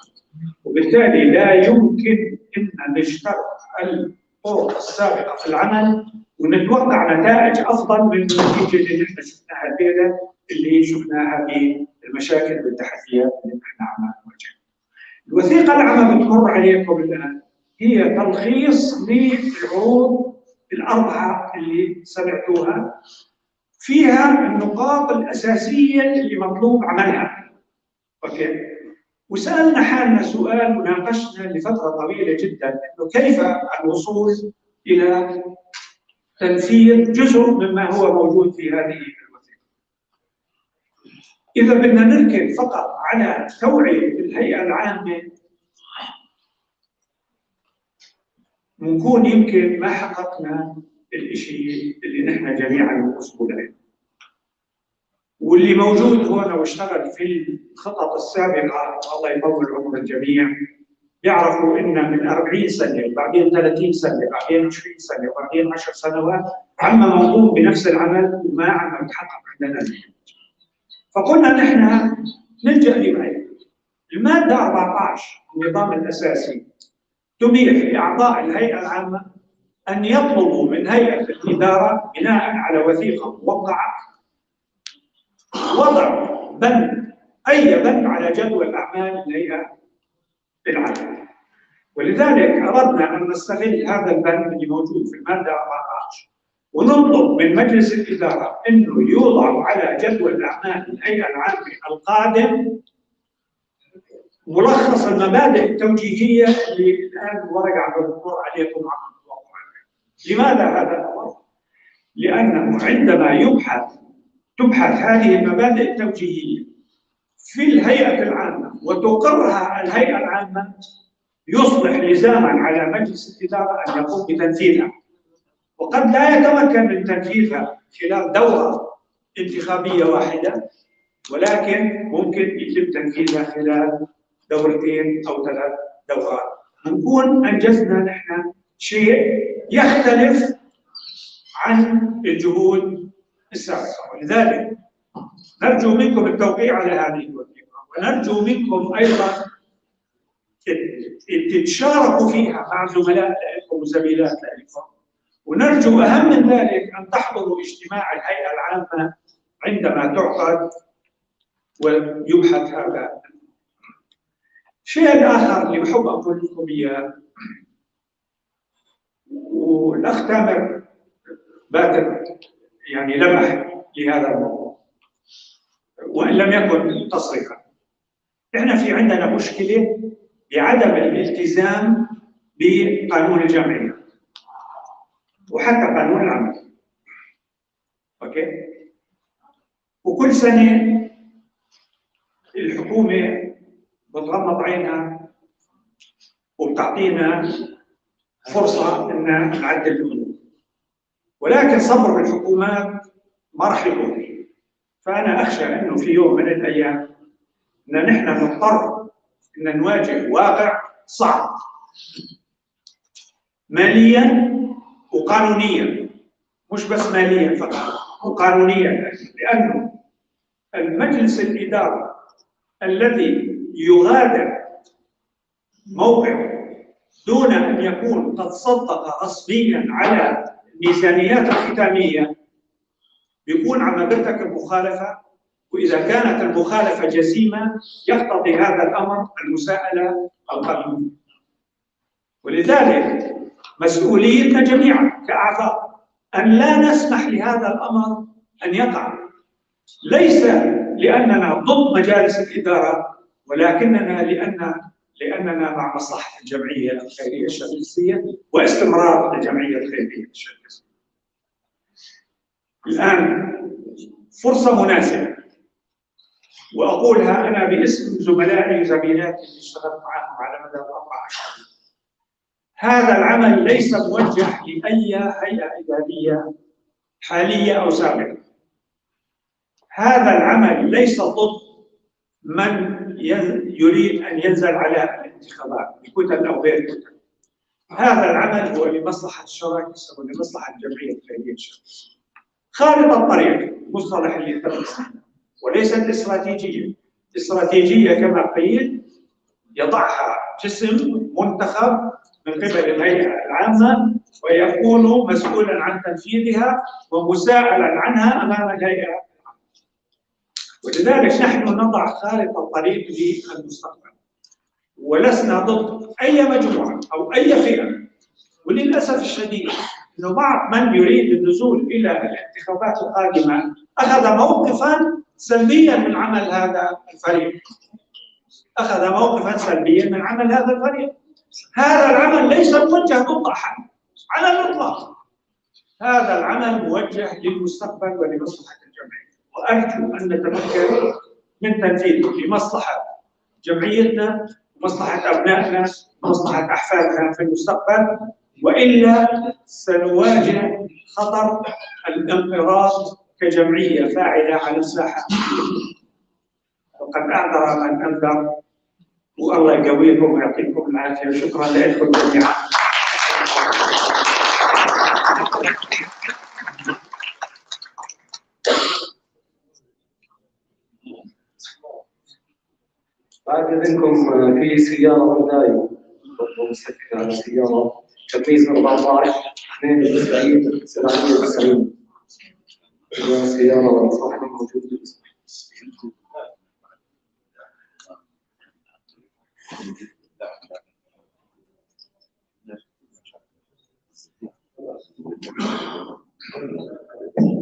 وبالتالي لا يمكن ان نجترئ الطرق السابقه في العمل ونتوقع نتائج افضل من النتيجه اللي نحن شفناها الليله، اللي شفناها بالمشاكل والتحديات اللي نحن عم نواجهها. الوثيقه اللي عم بتمر عليكم الان هي تلخيص للعروض الاربعه اللي سمعتوها، فيها النقاط الاساسيه اللي مطلوب عملها. اوكي؟ وسالنا حالنا سؤال وناقشنا لفتره طويله جدا، انه كيف الوصول الى تنفيذ جزء مما هو موجود في هذه الوثيقه. اذا بدنا نركز فقط على توعيه الهيئه العامه نكون يمكن ما حققنا الشيء اللي نحن جميعا نوصل له. واللي موجود هون واشتغل في الخطط السابقه الله يطول عمر الجميع يعرفوا ان من 40 سنه وبعدين 30 سنه وبعدين 20 سنه وبعدين 10 سنوات عم نقوم بنفس العمل وما عم نتحقق عندنا نتيجه. فقلنا نحن نلجا لماذا؟ الماده 14 النظام الاساسي تبيح لاعضاء الهيئه العامه ان يطلبوا من هيئه الاداره بناء على وثيقه موقعه وضع بند اي بند على جدول اعمال الهيئه العامه. ولذلك اردنا ان نستغل هذا البند اللي موجود في الماده 14 ونطلب من مجلس الاداره انه يوضع على جدول اعمال الهيئه العامه القادم ملخص المبادئ التوجيهيه اللي الان الورقه عم بتمر عليكم عم تتوقعوا عنها. لماذا هذا الامر؟ لانه عندما تبحث هذه المبادئ التوجيهيه في الهيئه العامه وتقرها الهيئه العامه، يصبح لزاما على مجلس الاداره ان يقوم بتنفيذها، وقد لا يتمكن من تنفيذها خلال دوره انتخابيه واحده، ولكن ممكن يتم تنفيذها خلال دورتين او 3 دورات. نكون انجزنا نحن شيء يختلف عن الجهود السابقه. ولذلك نرجو منكم التوقيع على هذه الوثيقه، ونرجو منكم ايضا تتشاركوا فيها مع زملاء لكم وزميلات لكم، ونرجو اهم من ذلك ان تحضروا اجتماع الهيئه العامه عندما تعقد ويبحث هذا. الشيء الاخر اللي بحب اقول لكم اياه، والأخ تامر باتت يعني لمح لهذا الموضوع وإن لم يكن تصريحا. إحنا في عندنا مشكلة بعدم الالتزام بقانون الجمعية وحتى قانون العمل. أوكي؟ وكل سنة الحكومة بتغمض عينها وبتعطينا فرصة إن نعدل الأمور، ولكن صبر الحكومات ما راح يكون. فأنا أخشى إنه في يوم من الأيام إن نحن نضطر إن نواجه واقع صعب ماليا وقانونيا، مش بس ماليا فقط وقانونيا، لأنه المجلس الإداري الذي يغادر موقعه دون أن يكون قد صدق رسميا على الميزانيات الختامية بيكون عم يرتكب مخالفة، وإذا كانت المخالفة جسيمة يقتضي هذا الأمر المساءلة القانونية. ولذلك مسؤوليتنا جميعا كأعضاء أن لا نسمح لهذا الأمر أن يقع، ليس لأننا ضد مجالس الإدارة، ولكننا لأننا مع مصلحة الجمعية الخيرية الشركسية واستمرار الجمعية الخيرية الشركسية. الآن فرصة مناسبة، وأقولها أنا باسم زملائي وزميلاتي اللي اشتغلت معهم على مدى 14. هذا العمل ليس موجه لأي هيئة إدارية حالية أو سابقة. هذا العمل ليس ضد من يريد أن ينزل على الانتخابات بكتل أو غير كتل. هذا العمل هو لمصلحة الشركة ولمصلحة الجمعية الخيرية الشركسية. خارطة الطريق مصطلح اللي يتم، وليست استراتيجية. استراتيجية كما قيل يضعها جسم منتخب من قبل الهيئة العامة ويكون مسؤولا عن تنفيذها ومساءلا عنها أمام الهيئة. ولذلك نحن نضع خارطة الطريق للمستقبل، ولسنا ضد أي مجموعة أو أي فئة. وللأسف الشديد أنه بعض من يريد النزول إلى الانتخابات القادمة أخذ موقفا سلبيا من عمل هذا الفريق. أخذ موقفا سلبيا من عمل هذا الفريق. هذا العمل ليس موجه ضد أحد على الإطلاق. هذا العمل موجه للمستقبل ولمصلحة الجمعية، وأرجو أن نتمكن من تنفيذه لمصلحة جمعيتنا ومصلحة أبنائنا ومصلحة أحفادنا في المستقبل، وإلا سنواجه خطر الانقراض كجمعية فاعلة على الساحة. وقد أعذر من أنذر، والله يقويكم ويعطيكم العافية. شكرا لكم جميعا. بعد إذنكم في سيارة بداية مسكرة على سيارة تمييز 14 92 90. سيارة صاحبها موجود في الاسم.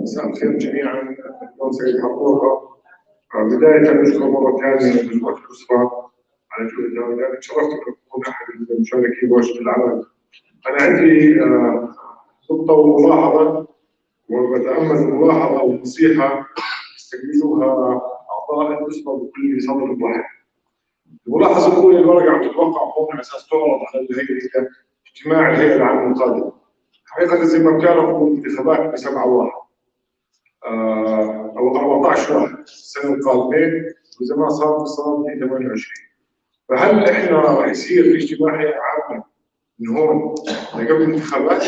مساء الخير جميعا. أنا سعيد حقوقة. بداية نشكر مرة ثانية مجموعة الأسرة على جهودها، لأن تشرفت أن أكون أحد المشاركين بورشة العمل. أنا عندي خطة وملاحظة، وبتأمل الملاحظة والنصيحة استقبلوها أعضاء الأسرة بكل صدر واحد. الملاحظة الأولى، الورقة عم تتوقع هون على أساس تعرض على الهيئة اجتماع الهيئة العامة القادمة. حقيقة زي ما كانوا الانتخابات ب7/1 أو 14/1 السنة القادمة، وإذا ما صار في 28. فهل إحنا راح يصير في اجتماع هيئة عامة من هون قبل الانتخابات؟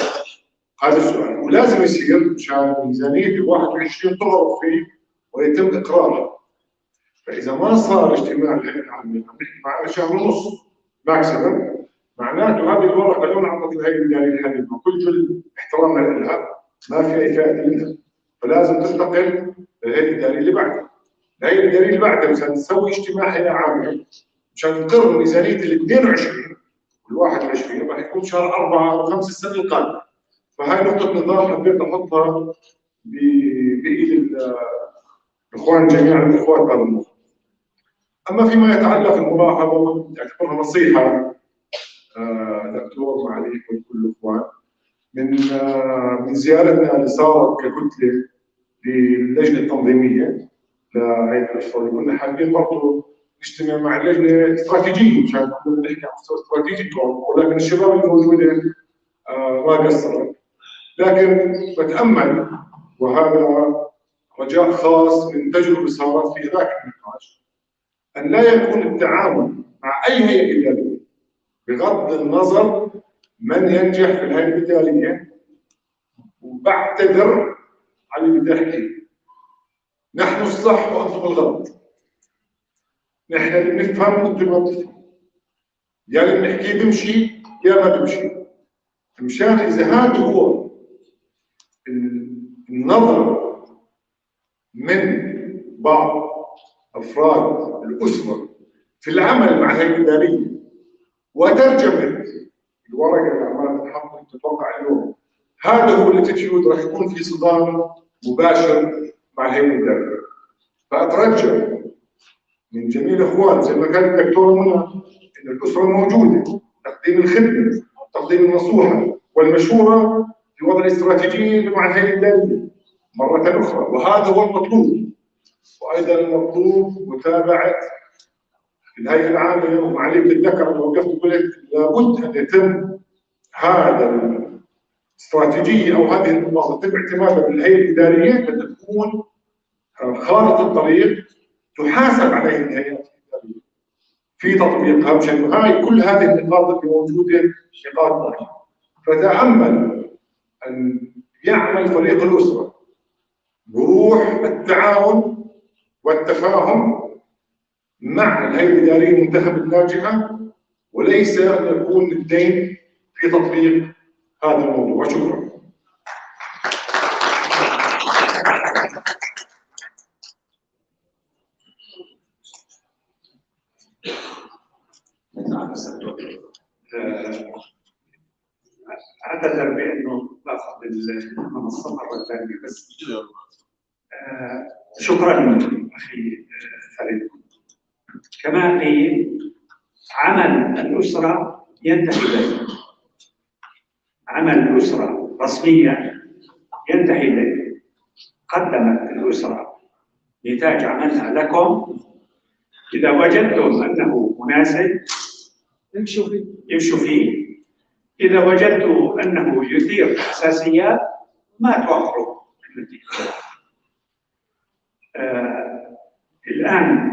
هذا السؤال، ولازم يصير مشان ميزانية 21 تغرق فيه ويتم إقرارها. فإذا ما صار اجتماع الهيئة العامة نحكي معنا شهر ونص ماكسيمم، معناته هذه الورقة لو انعطت الهيئة الإدارية الحالية وكل احترامنا لها ما في أي فائدة منها، فلازم تنتقل للهيئة الإدارية اللي بعدها. الهيئة الإدارية اللي بعدها مشان تسوي اجتماع هيئة عامة مشان تقرر ميزانية ال 22 وال 21 راح يكون شهر 4 أو 5 السنة القادمة. فهاي نقطة نظام حبيت أحطها بإيد الإخوان جميعا الإخوات هذا الموضوع. أما فيما يتعلق الملاحظة أعتبرها نصيحة دكتور معاليك وكل الإخوان من زيارتنا اللي صارت ككتلة للجنة التنظيمية لهيئة الأشرار، كنا حابين برضه نجتمع مع اللجنة استراتيجية مشان كنا نحكي عن مستوى استراتيجي، ولكن الشباب الموجودة ما قصرت. لكن بتأمل، وهذا رجاء خاص من تجربة صارت في ذاك النقاش، أن لا يكون التعامل مع أي هيئة إدارية بغض النظر من ينجح في الهيئة الإدارية. وبعتذر على اللي بدي أحكيه، نحن الصح وأنتم الغلط، نحن اللي بنفهم وأنتم ما بتفهموا، يا اللي بنحكيه بمشي يا ما بمشي. مشان إذا هذا هو النظر من بعض أفراد الأسرة في العمل مع الهيئة الإدارية وترجمة الورقة اللي عمالة تتحط تتوقع اليوم، هذا هو الاتيتيود راح يكون في صدام مباشر مع الهيئة الإدارية. فأترجى من جميع الإخوان زي ما كانت الدكتورة منى إن الأسرة موجودة، تقديم الخدمة، تقديم النصوحة والمشورة في وضع استراتيجية مع الهيئة الإدارية مرة أخرى، وهذا هو المطلوب. وأيضا المطلوب متابعة الهيئة العامة. ومعاليك تتذكر لو وقفت وقلت لابد أن يتم هذا الاستراتيجية أو هذه النقاط يتم اعتمادها بالهيئة الإدارية أن تكون خارطة الطريق تحاسب عليه الهيئات الإدارية في تطبيقها، مشان هاي كل هذه النقاط اللي موجودة نقاط مهمة. فتأمل أن يعمل فريق الأسرة بروح التعاون والتفاهم مع الهيئة الإدارية المنتخبة الناجحة، وليس أن يكون الدين في تطبيق هذا الموضوع. وشكرا. اعتذر بانه باخذ المنصه مره ثانيه، بس شكرا اخي فريد. كما قيل عمل الاسره ينتهي اليه، عمل الاسره رسميا ينتهي اليه. قدمت الاسره نتاج عملها لكم، اذا وجدتم انه مناسب يمشوا فيه، إذا وجدتوا أنه يثير حساسيات ما توقعوا النتيجة. الآن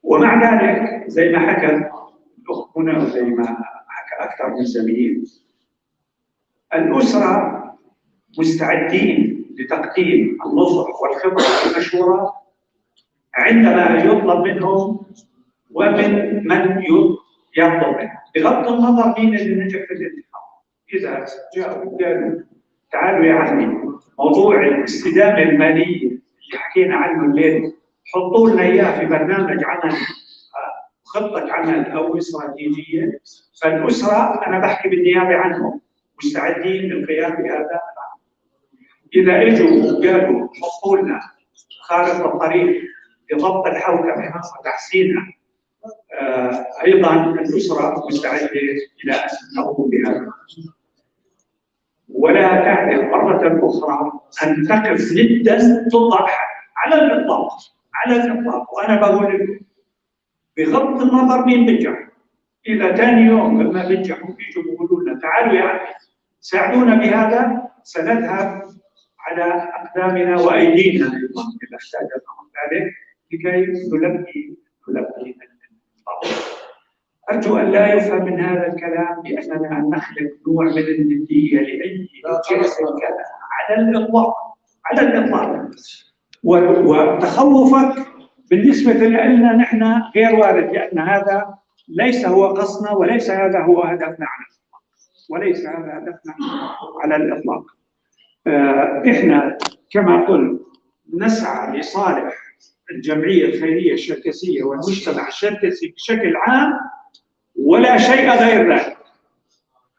ومع ذلك زي ما حكى الأخت هنا وزي ما حكى أكثر من زميل، الأسرة مستعدين لتقديم النصح والخبرة والمشورة عندما يطلب منهم ومن يطلب منه، بغض النظر مين اللي نجح في الانتخاب. إذا جاءوا قالوا تعالوا يا عمي موضوع الاستدامة المالية اللي حكينا عنه الليل حطوا لنا إياه في برنامج عمل، خطة عمل أو استراتيجية، فالأسرة أنا بحكي بالنيابة عنهم مستعدين للقيام بهذا العمل. إذا إجوا وقالوا حطوا لنا خارطة الطريق لضبط الحوكمة وتحسينها، أيضا الأسرة مستعدة إلى أن تقوم بهذا. ولا تعرف مرة أخرى أن تقف جدا تضع على الإطلاق، على الإطلاق. وأنا بقول لكم بغض النظر مين بنجح، إذا ثاني يوم لما بنجحوا بيجوا بيقولوا لنا تعالوا يا عمي ساعدونا بهذا، سنذهب على أقدامنا وأيدينا أيضا إذا احتاج الأمر ذلك لكي نلبي. أرجو أن لا يفهم من هذا الكلام بأننا نخلق نوع من الندية لأي جنس كان، على الإطلاق، على الإطلاق. وتخوفك بالنسبة لنا نحن غير وارد، لأن هذا ليس هو قصدنا وليس هذا هو هدفنا على الإطلاق، وليس هذا هدفنا على الإطلاق. إحنا كما قلت نسعى لصالح الجمعية الخيرية الشركسية والمجتمع الشركسي بشكل عام ولا شيء غير ذلك.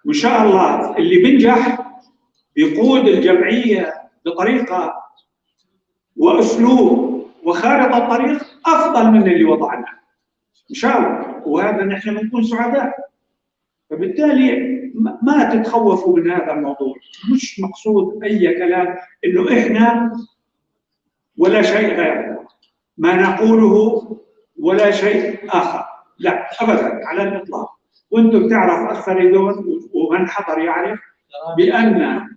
وإن شاء الله اللي بينجح بيقود الجمعية بطريقة وأسلوب وخارطة طريق أفضل من اللي وضعناه إن شاء الله، وهذا نحن بنكون سعداء. فبالتالي ما تتخوفوا من هذا الموضوع، مش مقصود أي كلام إنه إحنا ولا شيء غير ما نقوله ولا شيء آخر، لا أبدا على الإطلاق. وأنتم تعرف أخ فريدون ومن حضر يعرف بأن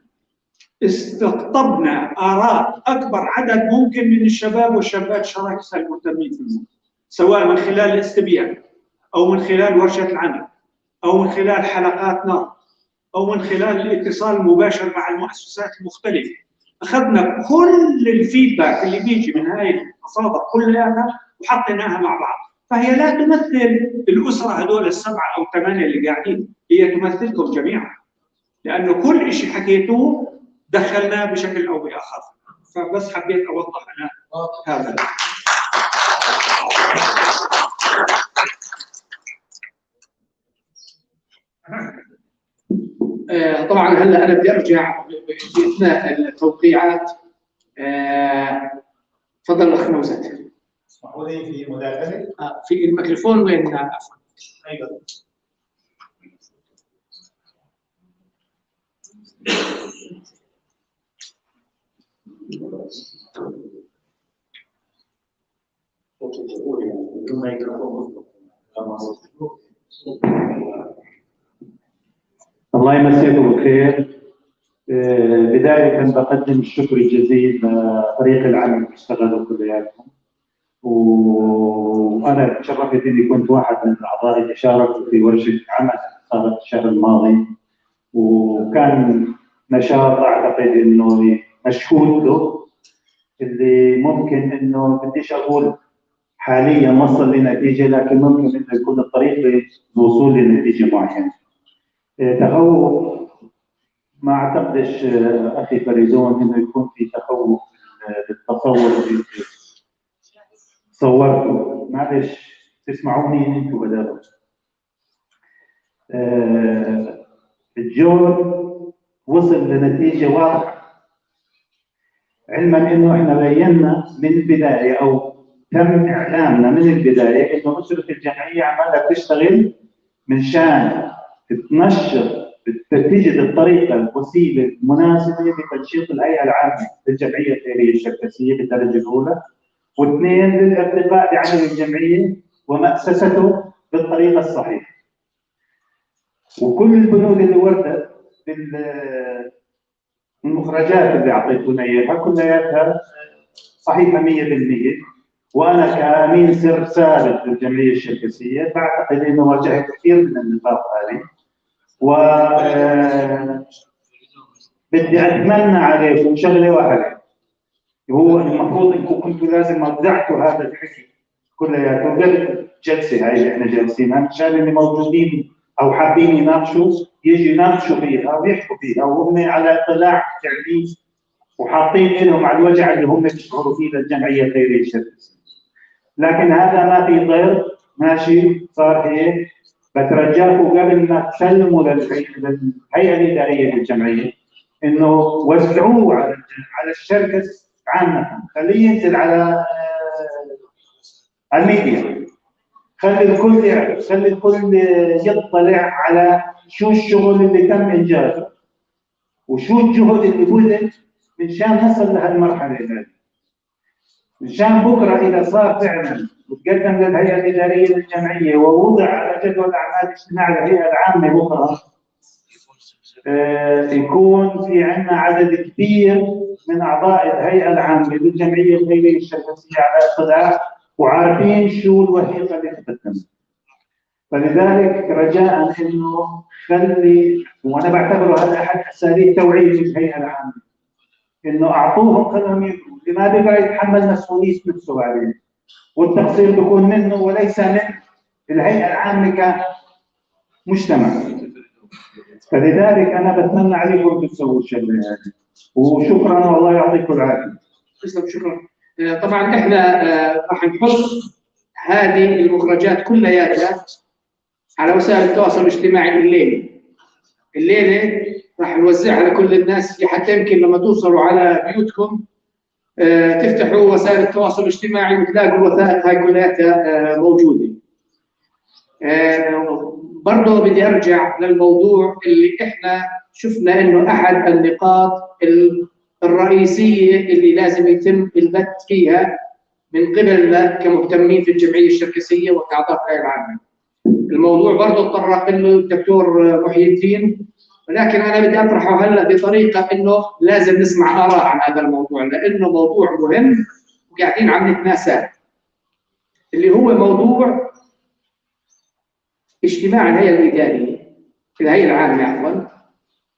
استقطبنا آراء أكبر عدد ممكن من الشباب والشابات شركة المهتمين في الموضوع، سواء من خلال الاستبيان أو من خلال ورشة العمل أو من خلال حلقات نار أو من خلال الاتصال المباشر مع المؤسسات المختلفة. أخذنا كل الفيدباك اللي بيجي من هاي المصادر كلها وحطيناها مع بعض، فهي لا تمثل الأسرة هذول السبعة أو ثمانية اللي قاعدين، هي تمثلكم جميعا، لأنه كل شيء حكيتوه دخلناه بشكل أو بآخر. فبس حبيت أوضح أنا هذا. طبعا هلا انا بدي ارجع باثناء التوقيعات. تفضل اخ نوزت. اسمحوا لي في مداخله. في الميكروفون وين؟ ايوه. الله يمسيكم بالخير. بداية بقدم الشكر الجزيل لفريق العمل اللي اشتغلوا كلياتهم، وأنا تشرفت إني كنت واحد من الأعضاء اللي شاركوا في ورشة عمل صارت الشهر الماضي، وكان نشاط أعتقد إنه مشهود له، اللي ممكن إنه بديش أقول حاليا وصل لنتيجة، لكن ممكن إنه يكون الطريق للوصول لنتيجة معينة. تخوف ما اعتقدش اخي فريدون انه يكون في تخوف للتصور اللي صورته، معلش تسمعوني انتم بدأتوا. الجول وصل لنتيجه واضحه، علما انه احنا بينا من البدايه او تم اعلامنا من البدايه انه اسره الجمعيه عمالها تشتغل من شان تنشر تجد الطريقه الوسيله المناسبه لتنشيط الهيئه العامه للجمعيه الخيريه الشركسيه بالدرجه الاولى، واثنين للارتقاء بعمل الجمعيه ومؤسسته بالطريقه الصحيحه. وكل البنود اللي وردت بالمخرجات اللي اعطيتونا اياها كلياتها صحيحه 100%، وانا كامين سر سابق للجمعيه الشركسيه بعتقد انه واجهت كثير من النقاط هذه، و بدي اتمنى عليكم شغله واحده، هو المفروض انكم كنتوا لازم وزعتوا هذا الحكي كلياته قبل جلسه هاي اللي احنا جالسينها، مشان اللي موجودين او حابين يناقشوا يجي يناقشوا فيها ويحكوا فيها وهم على اطلاع فعلي وحاطين لهم على الوجع اللي هم بيشعروا فيه للجمعيه الخيريه الشركسيه. لكن هذا ما في ضير، ماشي صار هيك. بترجاكم قبل ما تسلموا للهيئه الاداريه للجمعيه انه وزعوه على الشركه عامه، خليه ينزل على الميديا، خلي الكل يعرف، خلي الكل يطلع على شو الشغل اللي تم انجازه وشو الجهد اللي بذل من شان نصل لهالمرحله هذه، من شان بكره اذا صار فعلا وتقدم للهيئه الاداريه للجمعيه ووضع على جدول اعمال اجتماع الهيئه العامه بكره، يكون في عندنا عدد كبير من اعضاء الهيئه العامه للجمعيه الخيريه الشركسيه على اطلاع وعارفين شو الوثيقه اللي تقدمت. فلذلك رجاء انه خلي، وانا بعتبره هذا احد اساليب توعيه الهيئه العامه، انه اعطوهم خلهم يقولوا، لما بقى يتحمل مسؤوليه نفسه بعدين، والتقصير بيكون منه وليس من الهيئه العامه كمجتمع. فلذلك انا بتمنى عليكم تسووا الشغله هذه، وشكرا والله يعطيكم العافيه. شكرا. طبعا احنا راح نحط هذه المخرجات كلياتها على وسائل التواصل الاجتماعي الليلي الليله راح نوزعها لكل الناس، حتى يمكن لما توصلوا على بيوتكم تفتحوا وسائل التواصل الاجتماعي وتلاقوا الوثائق هاي كلها موجوده. برضه بدي ارجع للموضوع اللي احنا شفنا انه احد النقاط الرئيسيه اللي لازم يتم البت فيها من قبلنا كمهتمين في الجمعيه الشركسيه وكاعضاء الهيئه العامه. الموضوع برضه تطرق له الدكتور محي الدين، ولكن انا بدي اطرحه هلا بطريقه انه لازم نسمع اراء عن هذا الموضوع، لانه موضوع مهم وقاعدين عم نتناساه، اللي هو موضوع اجتماع الهيئه الاداريه، الهيئه العامه عفوا،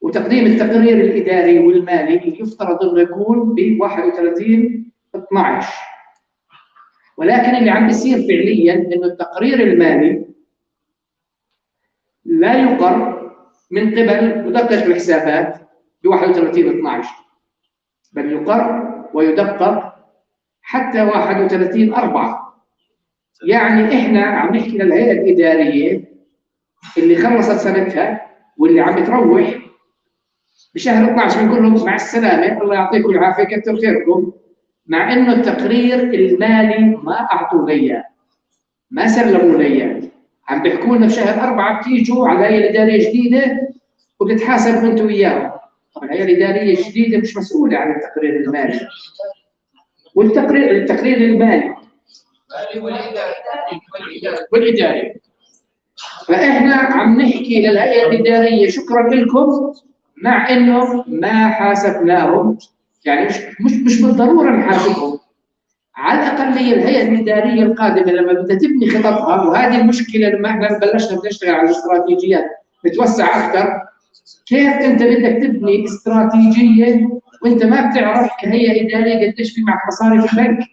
وتقديم التقرير الاداري والمالي اللي يفترض انه يكون ب 31/12. ولكن اللي عم بيصير فعليا انه التقرير المالي لا يقر من قبل مدقق الحسابات ب 31/12، بل يقر ويدقق حتى 31/4. يعني احنا عم نحكي للهيئه الاداريه اللي خلصت سنتها واللي عم بتروح بشهر 12 بنقول لهم مع السلامه، الله يعطيكم العافيه كثر خيركم، مع انه التقرير المالي ما اعطوه لي، ما سلموا لي، عم بيحكوا لنا بشهر 4 بتيجوا على الهيئه الاداريه جديده وبتتحاسبوا انتم وياهم. طبعا الهيئه الاداريه الجديده مش مسؤوله عن التقرير المالي، التقرير المالي والاداري. فاحنا عم نحكي للهيئه الاداريه شكرا لكم، مع انه ما حاسبناهم، يعني مش بالضروره نحاسبهم، على الاقليه الهيئه الاداريه القادمه لما بدها تبني خططها، وهذه المشكله لما احنا بلشنا نشتغل على الاستراتيجيات نتوسع اكثر. كيف انت بدك تبني استراتيجيه وانت ما بتعرف كهيئه اداريه قديش في معك مصاري في البنك؟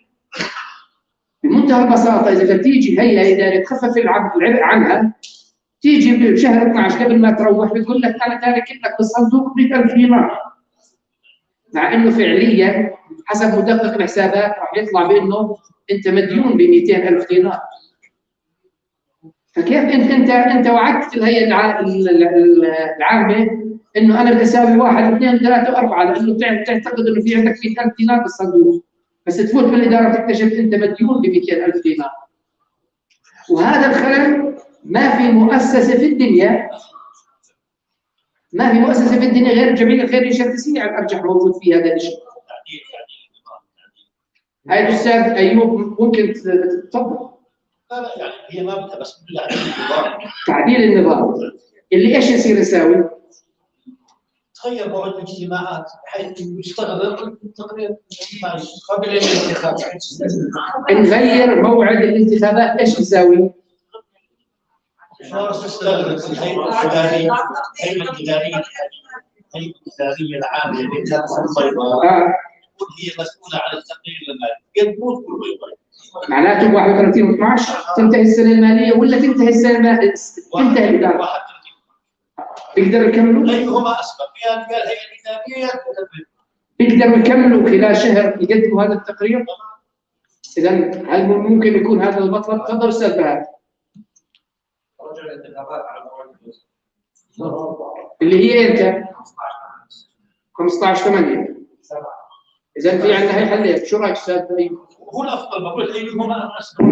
بمنتهى البساطه اذا بدها تيجي هيئه اداريه تخفف العبء عنها، تيجي بشهر 12 قبل ما تروح بتقول لك انا تارك لك بالصندوق 100,000 دينار، مع انه فعليا حسب مدقق الحسابات راح يطلع بانه انت مديون ب 200,000 دينار. فكيف انت وعدت الهيئه العامه انه انا بدي اساوي 1 2 3 4 لانه تعتقد انه في عندك 100,000 دينار بالصندوق، بس تفوت بالاداره تكتشف انت مديون ب 200,000 دينار. وهذا الخلل ما في مؤسسه في الدنيا، غير الجمعيه الخيريه الشركسيه ارجح موجود في هذا الشيء. هاي الاستاذ ايوب ممكن تفضل. لا يعني هي ما بدها بس تعديل النظام اللي ايش يصير يساوي؟ تغير موعد الاجتماعات بحيث يشتغل التقرير قبل الانتخابات. نغير موعد الانتخابات ايش يساوي؟ تستغرق الهيئه الاداريه العامه اللي كانت مسيطره هي مسؤوله عن التقرير المالي، قد مو كله يغير. معناته 31/12 تنتهي السنه الماليه ولا تنتهي السنه الماليه؟ تنتهي الاداره. يقدروا يكملوا؟ ايهما اسبق، يا الهيئه الاداريه يا يقدروا يكملوا خلال شهر يقدموا هذا التقرير؟ اذا هل ممكن يكون هذا المطلب؟ تفضل استاذ بهاء. رجع الانتخابات على موعد اللي هي امتى؟ 15/8. اذا في عندنا هي حلين، شو رايك استاذ؟ هو الافضل بقول ايهما اسبق.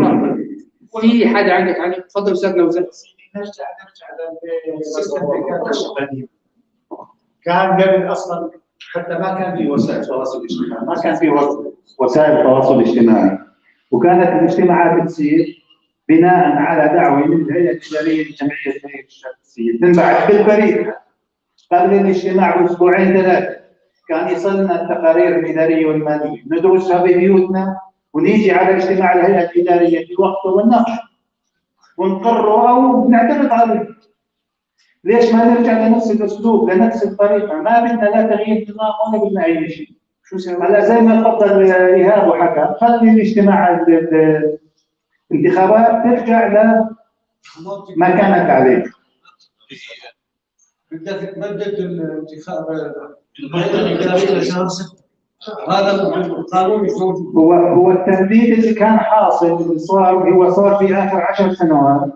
في حدا عندك علي؟ تفضل استاذ نوزل. نرجع للسيستم اللي كان قديم. كان قبل اصلا حتى ما كان في وسائل تواصل اجتماعي، ما كان في وسائل تواصل اجتماعي، وكانت الاجتماعات بتصير بناء على دعوه من الهيئه الاداريه للجمعيه الخيريه الشركسيه، تنبعث بالبريد قبل الاجتماع باسبوعين 3. كان يصلنا التقارير الاداريه والماليه، ندرسها ببيوتنا ونيجي على اجتماع الهيئه الاداريه في وقته ونناقش ونقرر او نعتمد عليه. ليش ما نرجع لنفس الاسلوب لنفس الطريقه؟ ما بدنا لا تغيير نظام ولا بدنا اي شيء. هلا زي ما تفضل ايهاب وحكى، خلي الاجتماع الانتخابات ترجع لما كانت عليه. بدك تمدد الانتخاب الاداريه لشهر 6. هذا القانون مش موجود. هو التمديد اللي كان حاصل اللي صار في اخر 10 سنوات،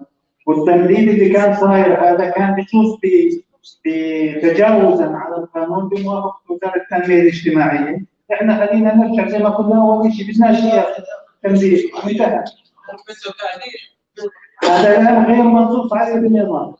والتمديد اللي كان صاير هذا كان بيشوف بتجاوزا على القانون بموافقه وزاره التنميه الاجتماعيه، احنا خلينا نرجع زي ما كنا اول شيء بدناش اياه تنبيه انتهى. هذا الان غير منصوص عليه بالنظام.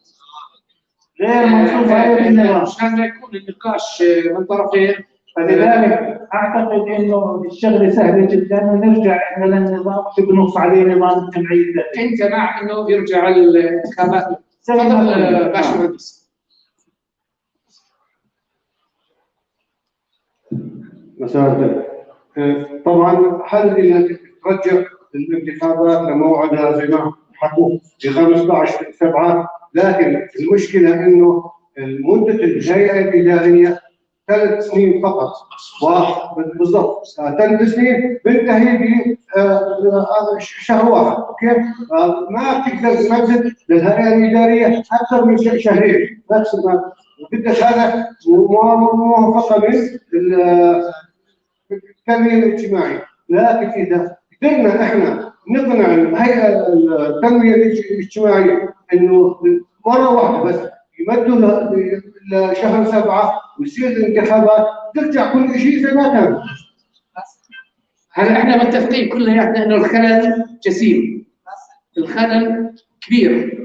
غير منصوص عليه بالنظام. عشان يكون النقاش من طرفين. فلذلك اعتقد انه الشغله سهله جدا ونرجع احنا للنظام اللي بنص عليه نظام الجمعيه الداخليه. انت مع انه يرجع الانتخابات؟ تفضل باشمهندس. مساء الخير. طبعا هل انك ترجع الانتخابات لموعدها زي ما حكوا ب 15/7، لكن المشكله انه مده الهيئه الاداريه 3 سنين فقط. بالضبط 3 سنين بنتهي بشهر واحد، اوكي؟ ما تقدر تمدد للهيئه الاداريه اكثر من شهرين، نفس ما بدك. هذا موافقه من التنميه الاجتماعيه، لكن اذا قدرنا احنا نقنع الهيئه التنميه الاجتماعيه انه مره واحده بس يمدوا لشهر 7 ويصير الانتخابات، ترجع كل شيء زي ما كان. هلا احنا متفقين كلياتنا انه الخلل جسيم، الخلل كبير.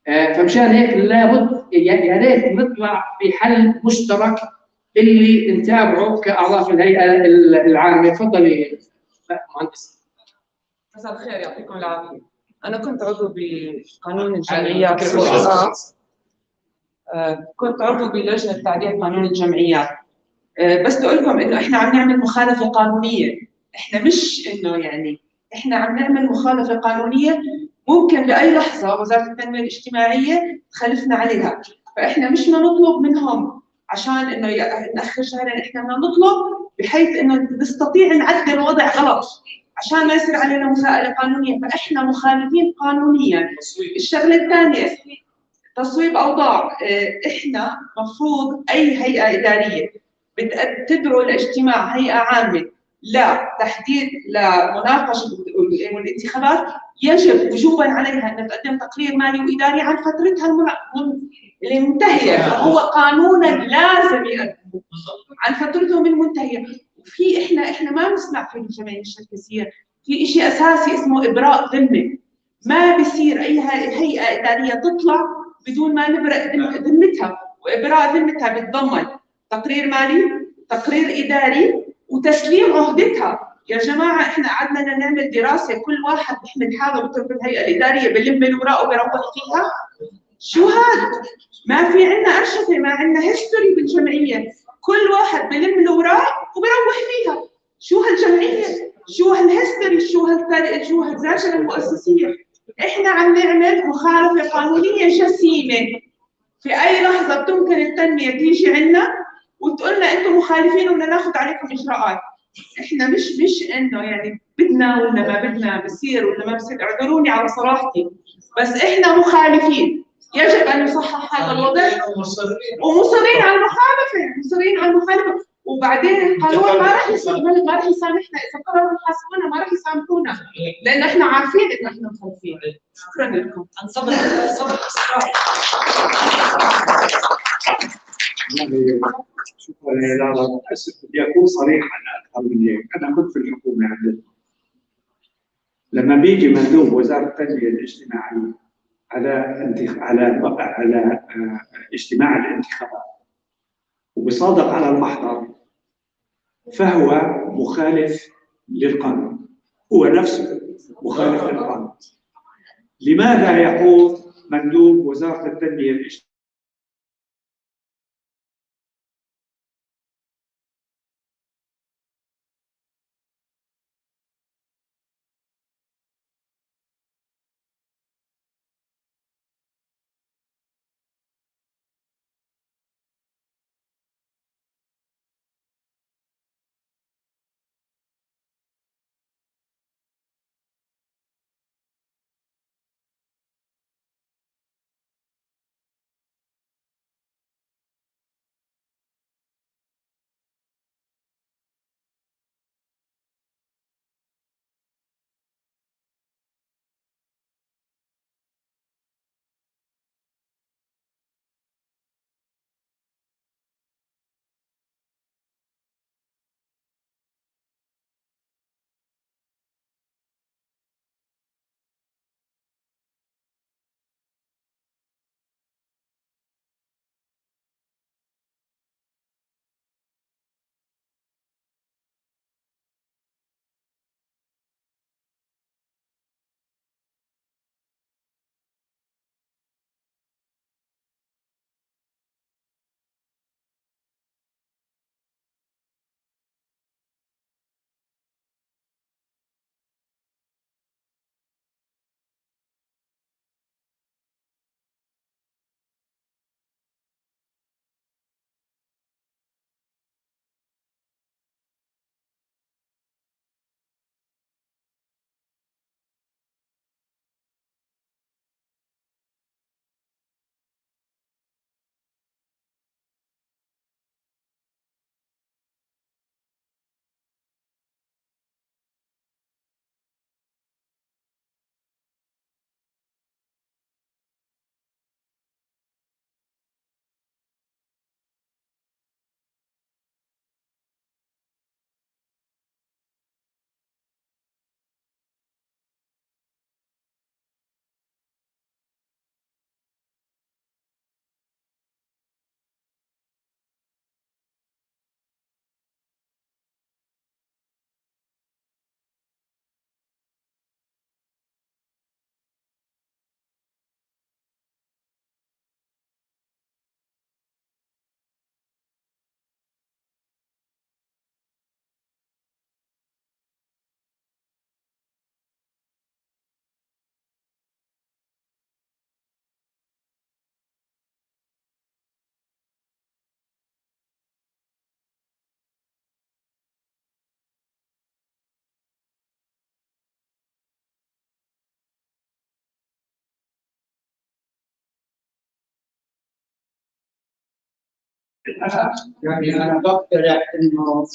فمشان هيك لابد يا ريت نطلع بحل مشترك اللي نتابعه كاعضاء في الهيئه العامه. تفضلي مهندس. مساء الخير، يعطيكم العافيه. انا كنت عضو بقانون الجمعيات. كنت عضو بلجنه تعديل قانون الجمعيات. بس بدي اقول لكم انه احنا عم نعمل مخالفه قانونيه، احنا مش انه يعني احنا عم نعمل مخالفه قانونيه ممكن باي لحظه وزاره التنميه الاجتماعيه تخالفنا عليها، فاحنا مش بدنا نطلب منهم عشان انه ناخر شهرين، احنا بدنا نطلب بحيث انه نستطيع نعدل وضع غلط عشان ما يصير علينا مساءله قانونيه، فاحنا مخالفين قانونيا. الشغله الثانيه تصويب اوضاع. احنا مفروض اي هيئه اداريه تدعو لاجتماع هيئه عامه لتحديد لمناقشه الانتخابات يجب وجوبا عليها ان تقدم تقرير مالي واداري عن فترتها المنتهيه، فهو قانونا لازم يقدم عن فترتهم المنتهيه. وفي احنا ما بنسمع في الجمعيه الشركسيه في شيء اساسي اسمه ابراء ذمه. ما بصير اي هيئه اداريه تطلع بدون ما نبرأ ذمتها، وابراء ذمتها بتضمن تقرير مالي، تقرير اداري، وتسليم عهدتها. يا جماعه احنا قعدنا نعمل دراسه، كل واحد بيحمل حاله بترك الهيئه الاداريه بلم الاوراق وبيروح فيها. شو هذا؟ ما في عندنا ارشفه، ما عندنا هيستوري بالجمعيه، كل واحد بلم الاوراق وبيروح فيها. شو هالجمعيه؟ شو هالهيستوري؟ شو هالذاكره المؤسسيه؟ احنا عم نعمل مخالفه قانونيه جسيمه. في اي لحظه بتمكن التنميه تيجي عندنا وتقول لنا انتم مخالفين وبدنا ناخذ عليكم اجراءات. احنا مش انه يعني بدنا ولا ما بدنا، بصير ولا ما بصير، اعذروني على صراحتي، بس احنا مخالفين. يجب ان نصحح هذا الوضع ومصرين على المخالفه، مصرين على المخالفه. وبعدين القانون ما راح يسامحنا، اذا قرروا يحاسبونا ما راح يسامحونا، لان احنا عارفين انه احنا مخالفين. شكرا لكم. صبر شكرا يا لاله. بدي اكون صريح اكثر من هيك. انا كنت في الحكومه عندنا، لما بيجي مندوب وزاره التنميه الاجتماعيه على اجتماع الانتخابات وبصادق على المحضر، فهو مخالف للقانون، هو نفسه مخالف للقانون. لماذا يقول مندوب وزاره التنميه الاجتماعيه يعني انا بقترح انه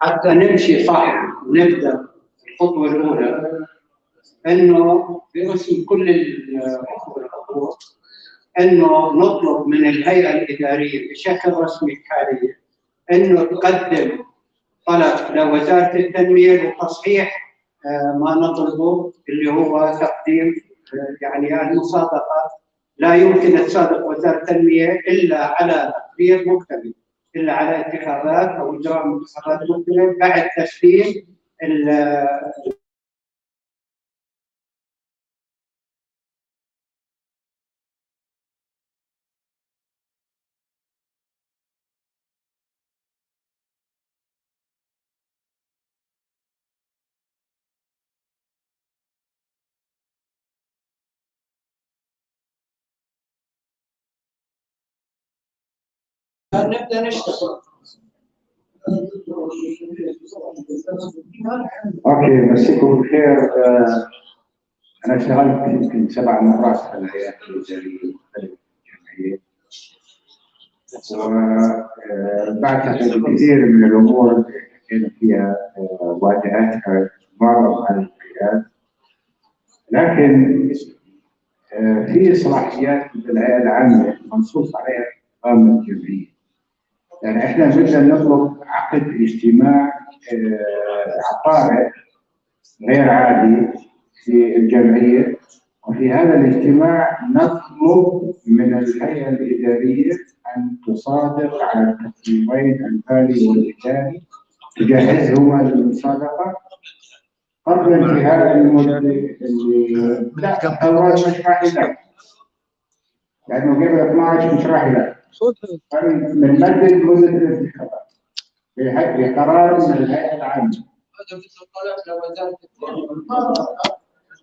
حتى نمشي صح ونبدا الخطوه الاولى، انه باسم كل الخطوه انه نطلب من الهيئه الاداريه بشكل رسمي حاليا انه تقدم طلب لوزاره التنميه لتصحيح ما نطلبه، اللي هو تقديم يعني المصادقه. لا يمكن تصادق وزاره التنميه الا على تقرير مكتمل، الا على انتخابات او اجراء انتخابات مكتمل بعد تسليم نبدا نشتغل. اوكي، مسيكم بخير. انا اشتغلت يمكن 7 مرات في الهيئات الاداريه المختلفه الجمعيه، وبعتقد كثير من الامور اللي حكينا فيها واجهتها معظم هذه الهيئات، لكن في صلاحيات بالهيئه العامه منصوص عليها في قانون الجمعيه. يعني احنا بدنا نطلب عقد اجتماع عقاري غير عادي في الجمعيه، وفي هذا الاجتماع نطلب من الهيئه الاداريه ان تصادق على التقريرين المالي والاداري، تجهزهما للمصادقه قبل انتهاء المده اللي لا اول مش راح يلعب، لانه قبل 12 مش راح يلعب. من مدة مدة الانتخابات بقرار من الهيئة العامة. هذا مثل طلب لوزارة التنمية.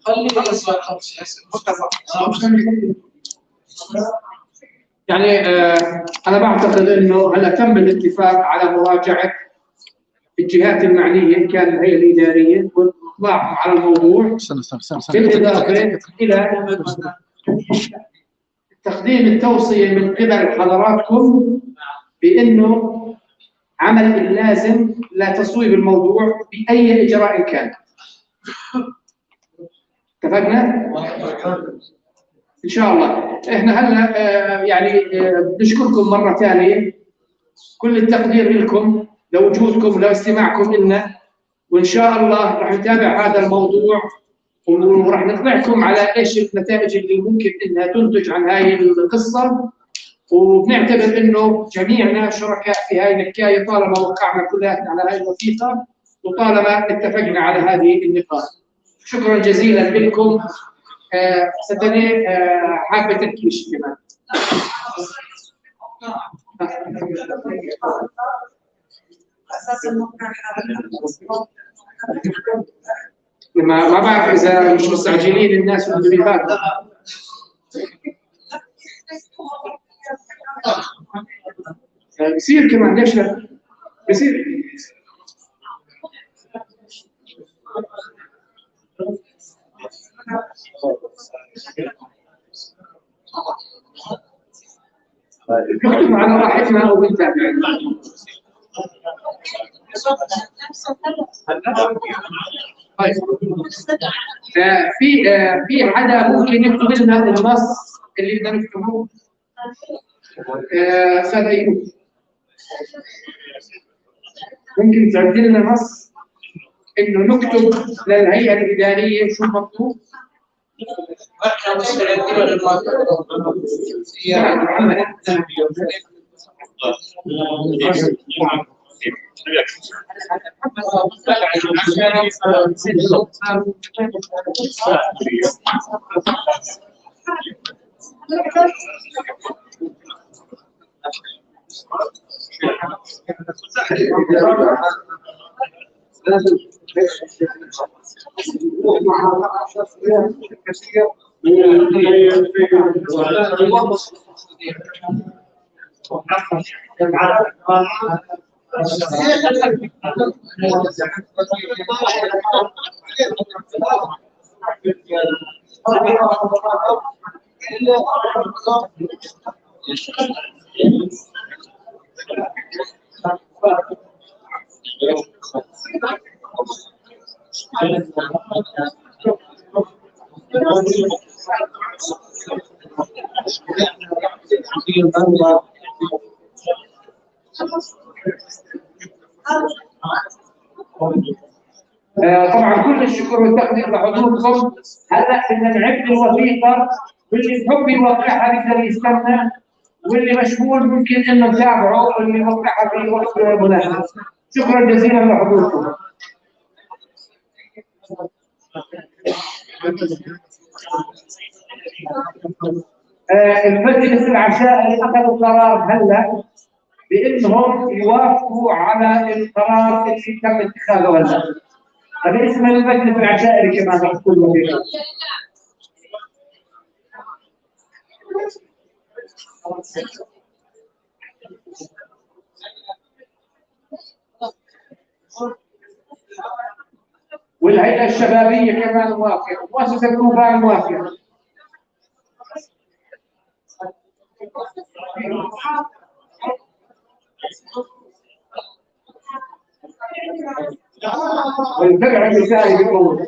خلي يعني انا بعتقد انه هلا تم الاتفاق على مراجعه الجهات المعنيه ان كان الهيئه الاداريه واطلاعهم على الموضوع، بالاضافه الى تقديم التوصيه من قبل حضراتكم بانه عمل اللازم لتصويب الموضوع باي اجراء كان. اتفقنا؟ ان شاء الله. احنا هلا يعني بنشكركم مره ثانيه، كل التقدير لكم لوجودكم ولاستماعكم لنا، وان شاء الله راح نتابع هذا الموضوع وراح نطلعكم على ايش النتائج اللي ممكن انها تنتج عن هاي القصه، وبنعتبر انه جميعنا شركاء في هاي الحكايه طالما وقعنا كلياتنا على هاي الوثيقه وطالما اتفقنا على هذه النقاط. شكرا جزيلا لكم. ستني حابه تحكي شيء كمان. ما بعرف اذا مش مستعجلين الناس والتدريبات. بصير كمان، ليش لا؟ بصير. نكتب على راحتنا وبنتابع. في حدا ممكن يكتب لنا النص اللي بدنا نكتبه؟ استاذ ايوب ممكن تعد لنا نص انه نكتب للهيئه الاداريه شو مطلوب؟ احنا مستعدين للموضوع. طبعا كل الشكر والتقدير لحضوركم. هلا بدنا نعد الوثيقه، واللي بحب يوقعها بيقدر يستنى، واللي مشغول ممكن انه نتابعه واللي يوقعها في وقت مناسب. شكرا جزيلا لحضوركم. المجلس العشائري اخذوا قرار هلا بانهم يوافقوا على القرار اللي تم اتخاذه هلا. فباسم المجلس العشائري كمان نحكي له فيه. والهيئة الشبابية كمان موافقة، مؤسسة كوبان موافقة. والفرع النسائي بيقول